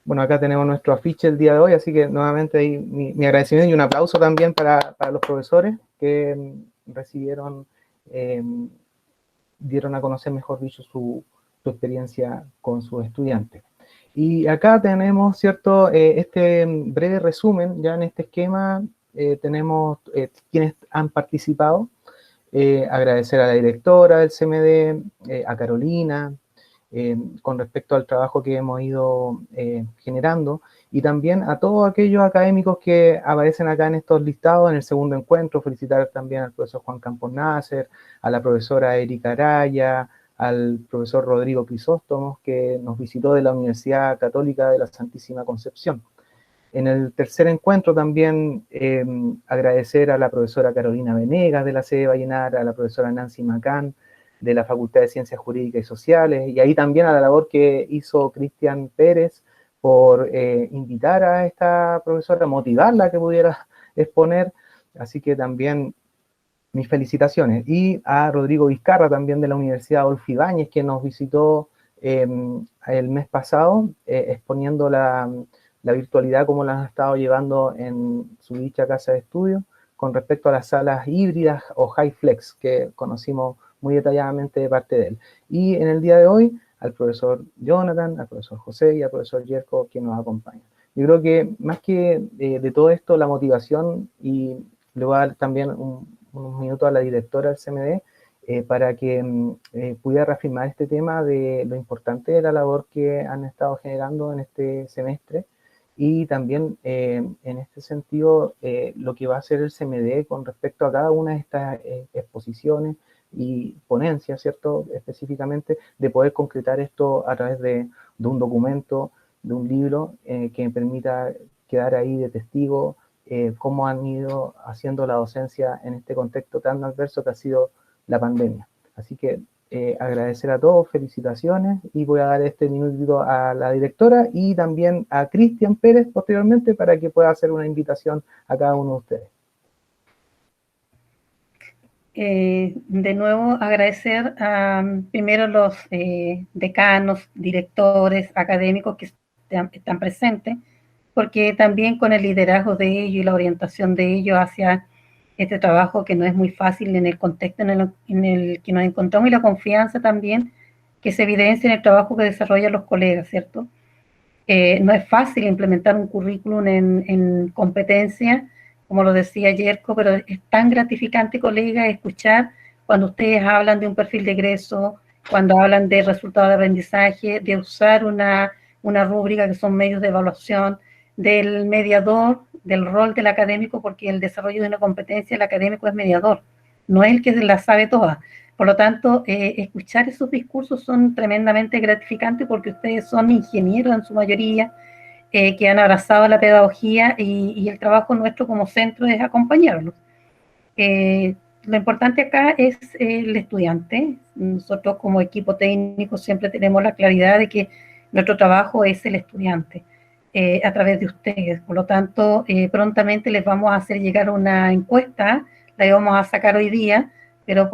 Bueno, acá tenemos nuestro afiche el día de hoy, así que nuevamente ahí mi agradecimiento y un aplauso también para los profesores que recibieron, dieron a conocer, mejor dicho, su experiencia con sus estudiantes. Y acá tenemos, ¿cierto?, este breve resumen, ya en este esquema tenemos quienes han participado. Agradecer a la directora del CMD, a Carolina, con respecto al trabajo que hemos ido generando, y también a todos aquellos académicos que aparecen acá en estos listados en el segundo encuentro. Felicitar también al profesor Juan Campos Nasser, a la profesora Erika Araya, al profesor Rodrigo Crisóstomos, que nos visitó de la Universidad Católica de la Santísima Concepción. En el tercer encuentro también agradecer a la profesora Carolina Venegas de la sede Vallenar, a la profesora Nancy Macán de la Facultad de Ciencias Jurídicas y Sociales, y ahí también a la labor que hizo Cristian Pérez por invitar a esta profesora, motivarla a que pudiera exponer. Así que también mis felicitaciones. Y a Rodrigo Vizcarra también de la Universidad Adolfo Ibáñez, que nos visitó el mes pasado exponiendo la virtualidad, como la han estado llevando en su dicha casa de estudio, con respecto a las salas híbridas o HyFlex, que conocimos muy detalladamente de parte de él. Y en el día de hoy, al profesor Jonathan, al profesor José y al profesor Yerko, que nos acompañan. Yo creo que más que de todo esto, la motivación, y le voy a dar también unos minutos a la directora del CMD, para que pudiera reafirmar este tema de lo importante de la labor que han estado generando en este semestre, y también en este sentido lo que va a hacer el CMD con respecto a cada una de estas exposiciones y ponencias, ¿cierto?, específicamente, de poder concretar esto a través de un documento, de un libro que permita quedar ahí de testigo cómo han ido haciendo la docencia en este contexto tan adverso que ha sido la pandemia. Así que agradecer a todos, felicitaciones, y voy a dar este minutito a la directora y también a Cristian Pérez posteriormente para que pueda hacer una invitación a cada uno de ustedes. De nuevo agradecer a primero los decanos, directores, académicos que están presentes, porque también con el liderazgo de ellos y la orientación de ellos hacia este trabajo que no es muy fácil en el contexto en el que nos encontramos y la confianza también que se evidencia en el trabajo que desarrollan los colegas, ¿cierto? No es fácil implementar un currículum en competencia, como lo decía Yerko, pero es tan gratificante, colega, escuchar cuando ustedes hablan de un perfil de egreso, cuando hablan de resultados de aprendizaje, de usar una rúbrica que son medios de evaluación, del mediador, del rol del académico, porque el desarrollo de una competencia, el académico es mediador, no es el que la sabe toda. Por lo tanto, escuchar esos discursos son tremendamente gratificantes porque ustedes son ingenieros en su mayoría, que han abrazado la pedagogía y el trabajo nuestro como centro es acompañarlos. Lo importante acá es el estudiante. Nosotros como equipo técnico siempre tenemos la claridad de que nuestro trabajo es el estudiante a través de ustedes. Por lo tanto, prontamente les vamos a hacer llegar una encuesta, la íbamos a sacar hoy día, pero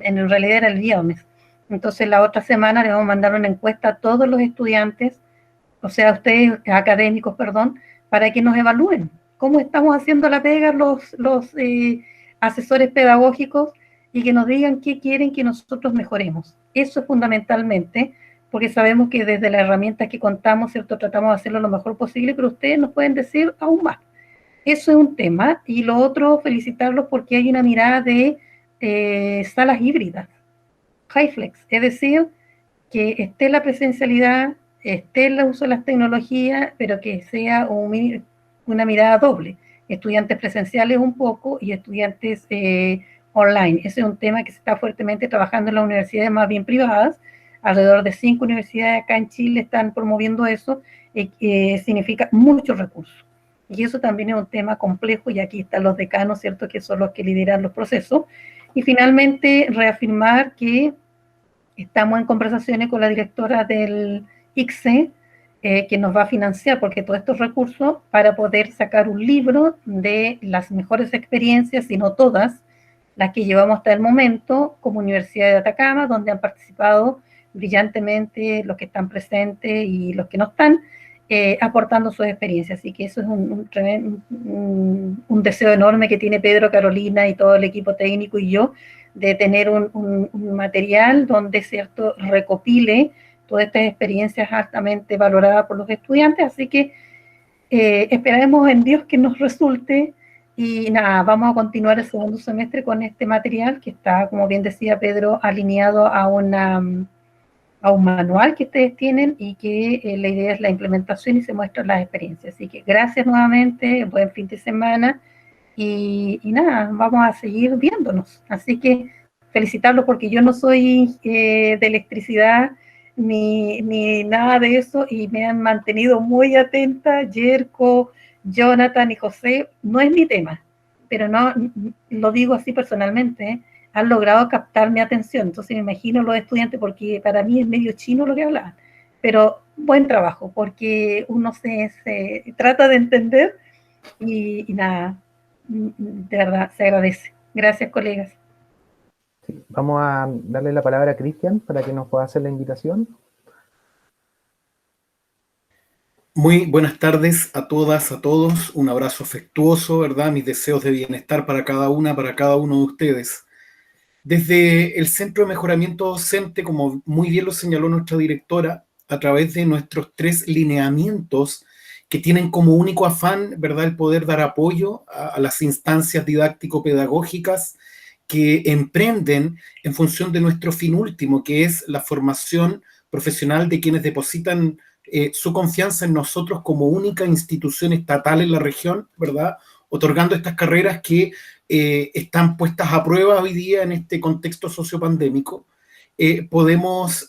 en realidad era el viernes. Entonces la otra semana les vamos a mandar una encuesta a todos los estudiantes, o sea, ustedes académicos, perdón, para que nos evalúen cómo estamos haciendo la pega los asesores pedagógicos y que nos digan qué quieren que nosotros mejoremos. Eso es fundamentalmente, porque sabemos que desde las herramientas que contamos, ¿cierto?, tratamos de hacerlo lo mejor posible, pero ustedes nos pueden decir aún más. Eso es un tema. Y lo otro, felicitarlos porque hay una mirada de salas híbridas, HyFlex, es decir, que esté la presencialidad, esté el uso de las tecnologías, pero que sea una mirada doble. Estudiantes presenciales un poco y estudiantes online. Ese es un tema que se está fuertemente trabajando en las universidades más bien privadas. Alrededor de 5 universidades acá en Chile están promoviendo eso, significa muchos recursos. Y eso también es un tema complejo, y aquí están los decanos, ¿cierto?, que son los que lideran los procesos. Y finalmente, reafirmar que estamos en conversaciones con la directora del ICSE, que nos va a financiar, porque todos estos recursos, para poder sacar un libro de las mejores experiencias, si no todas, las que llevamos hasta el momento, como Universidad de Atacama, donde han participado brillantemente los que están presentes y los que no están, aportando sus experiencias. Así que eso es un deseo enorme que tiene Pedro, Carolina y todo el equipo técnico y yo, de tener un material donde, ¿cierto?, recopile todas estas experiencias altamente valoradas por los estudiantes. Así que esperaremos en Dios que nos resulte. Y nada, vamos a continuar el segundo semestre con este material que está, como bien decía Pedro, alineado a un manual que ustedes tienen, y que la idea es la implementación y se muestran las experiencias. Así que gracias nuevamente, buen fin de semana, y nada, vamos a seguir viéndonos. Así que felicitarlos, porque yo no soy de electricidad ni nada de eso, y me han mantenido muy atenta, Yerko, Jonathan y José. No es mi tema, pero no lo digo así personalmente, han logrado captar mi atención. Entonces me imagino los estudiantes, porque para mí es medio chino lo que hablaban, pero buen trabajo, porque uno se trata de entender y nada, de verdad se agradece. Gracias, colegas. Sí, vamos a darle la palabra a Cristian para que nos pueda hacer la invitación. Muy buenas tardes a todas, a todos. Un abrazo afectuoso, ¿verdad? Mis deseos de bienestar para cada una, para cada uno de ustedes. Desde el Centro de Mejoramiento Docente, como muy bien lo señaló nuestra directora, a través de nuestros 3 lineamientos que tienen como único afán, ¿verdad?, el poder dar apoyo a las instancias didáctico-pedagógicas que emprenden en función de nuestro fin último, que es la formación profesional de quienes depositan su confianza en nosotros como única institución estatal en la región, ¿verdad?, otorgando estas carreras que están puestas a prueba hoy día en este contexto sociopandémico. Podemos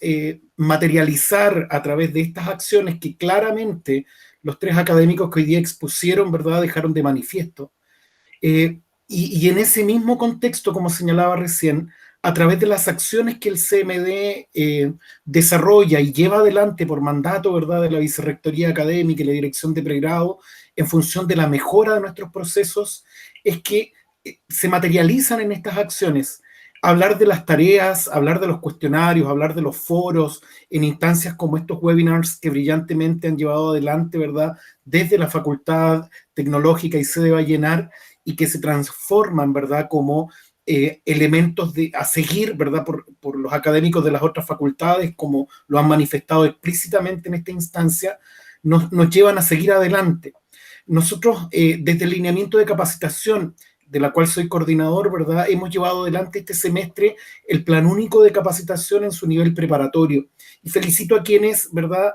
materializar a través de estas acciones que claramente los 3 académicos que hoy día expusieron, ¿verdad?, dejaron de manifiesto. Y en ese mismo contexto, como señalaba recién, a través de las acciones que el CMD desarrolla y lleva adelante por mandato, ¿verdad?, de la Vicerrectoría Académica y la Dirección de Pregrado, en función de la mejora de nuestros procesos, es que se materializan en estas acciones hablar de las tareas, hablar de los cuestionarios, hablar de los foros, en instancias como estos webinars que brillantemente han llevado adelante, ¿verdad?, desde la Facultad Tecnológica y Sede Vallenar, y que se transforman, ¿verdad?, como elementos a seguir, ¿verdad?, por los académicos de las otras facultades, como lo han manifestado explícitamente en esta instancia, nos llevan a seguir adelante. Nosotros, desde el lineamiento de capacitación, de la cual soy coordinador, ¿verdad?, hemos llevado adelante este semestre el Plan Único de Capacitación en su nivel preparatorio. Y felicito a quienes, ¿verdad?,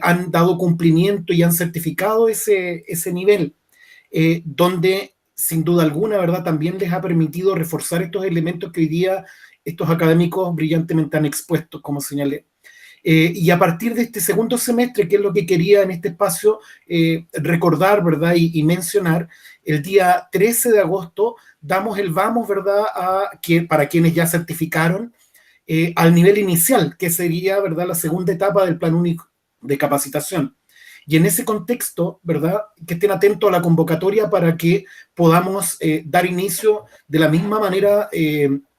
han dado cumplimiento y han certificado ese nivel, donde, sin duda alguna, ¿verdad?, también les ha permitido reforzar estos elementos que hoy día estos académicos brillantemente han expuesto, como señalé. Y a partir de este segundo semestre, que es lo que quería en este espacio recordar, ¿verdad?, y mencionar, el día 13 de agosto damos el vamos, ¿verdad?, para quienes ya certificaron al nivel inicial, que sería, ¿verdad?, la segunda etapa del Plan Único de Capacitación. Y en ese contexto, ¿verdad?, que estén atentos a la convocatoria para que podamos dar inicio de la misma manera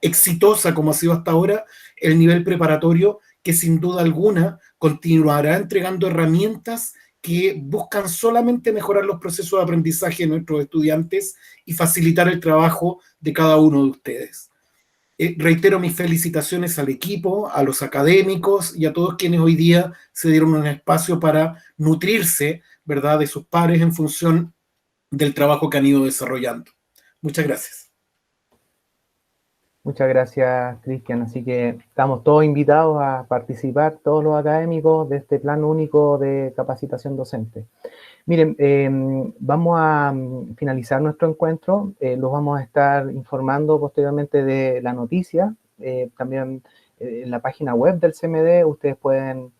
exitosa como ha sido hasta ahora el nivel preparatorio, que sin duda alguna continuará entregando herramientas que buscan solamente mejorar los procesos de aprendizaje de nuestros estudiantes y facilitar el trabajo de cada uno de ustedes. Reitero mis felicitaciones al equipo, a los académicos y a todos quienes hoy día se dieron un espacio para nutrirse, ¿verdad?, de sus pares en función del trabajo que han ido desarrollando. Muchas gracias. Muchas gracias, Cristian. Así que estamos todos invitados a participar, todos los académicos, de este Plan Único de Capacitación Docente. Miren, vamos a finalizar nuestro encuentro. Los vamos a estar informando posteriormente de la noticia. También en la página web del CMD ustedes pueden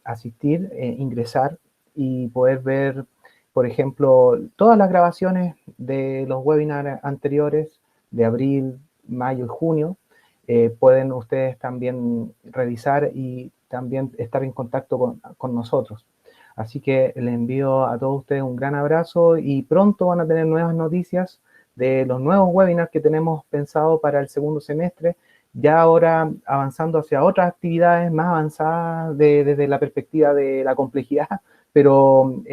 asistir, ingresar y poder ver, por ejemplo, todas las grabaciones de los webinars anteriores de abril, mayo y junio. Pueden ustedes también revisar y también estar en contacto con nosotros. Así que les envío a todos ustedes un gran abrazo y pronto van a tener nuevas noticias de los nuevos webinars que tenemos pensado para el segundo semestre, ya ahora avanzando hacia otras actividades más avanzadas desde la perspectiva de la complejidad, pero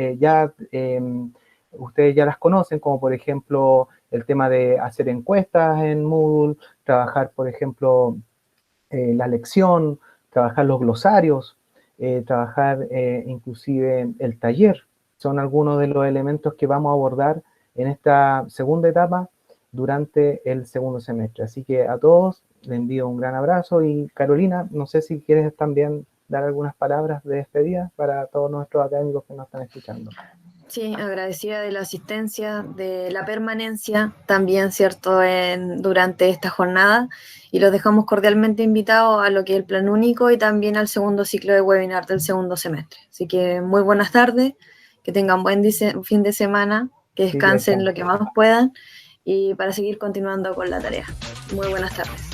ustedes ya las conocen, como por ejemplo el tema de hacer encuestas en Moodle, trabajar, por ejemplo, la lección, trabajar los glosarios, trabajar inclusive el taller. Son algunos de los elementos que vamos a abordar en esta segunda etapa durante el segundo semestre. Así que a todos les envío un gran abrazo y Carolina, no sé si quieres también dar algunas palabras de despedida para todos nuestros académicos que nos están escuchando. Sí, agradecida de la asistencia, de la permanencia también, ¿cierto?, durante esta jornada, y los dejamos cordialmente invitados a lo que es el Plan Único y también al segundo ciclo de webinar del segundo semestre. Así que muy buenas tardes, que tengan buen fin de semana, que descansen lo que más puedan y para seguir continuando con la tarea. Muy buenas tardes.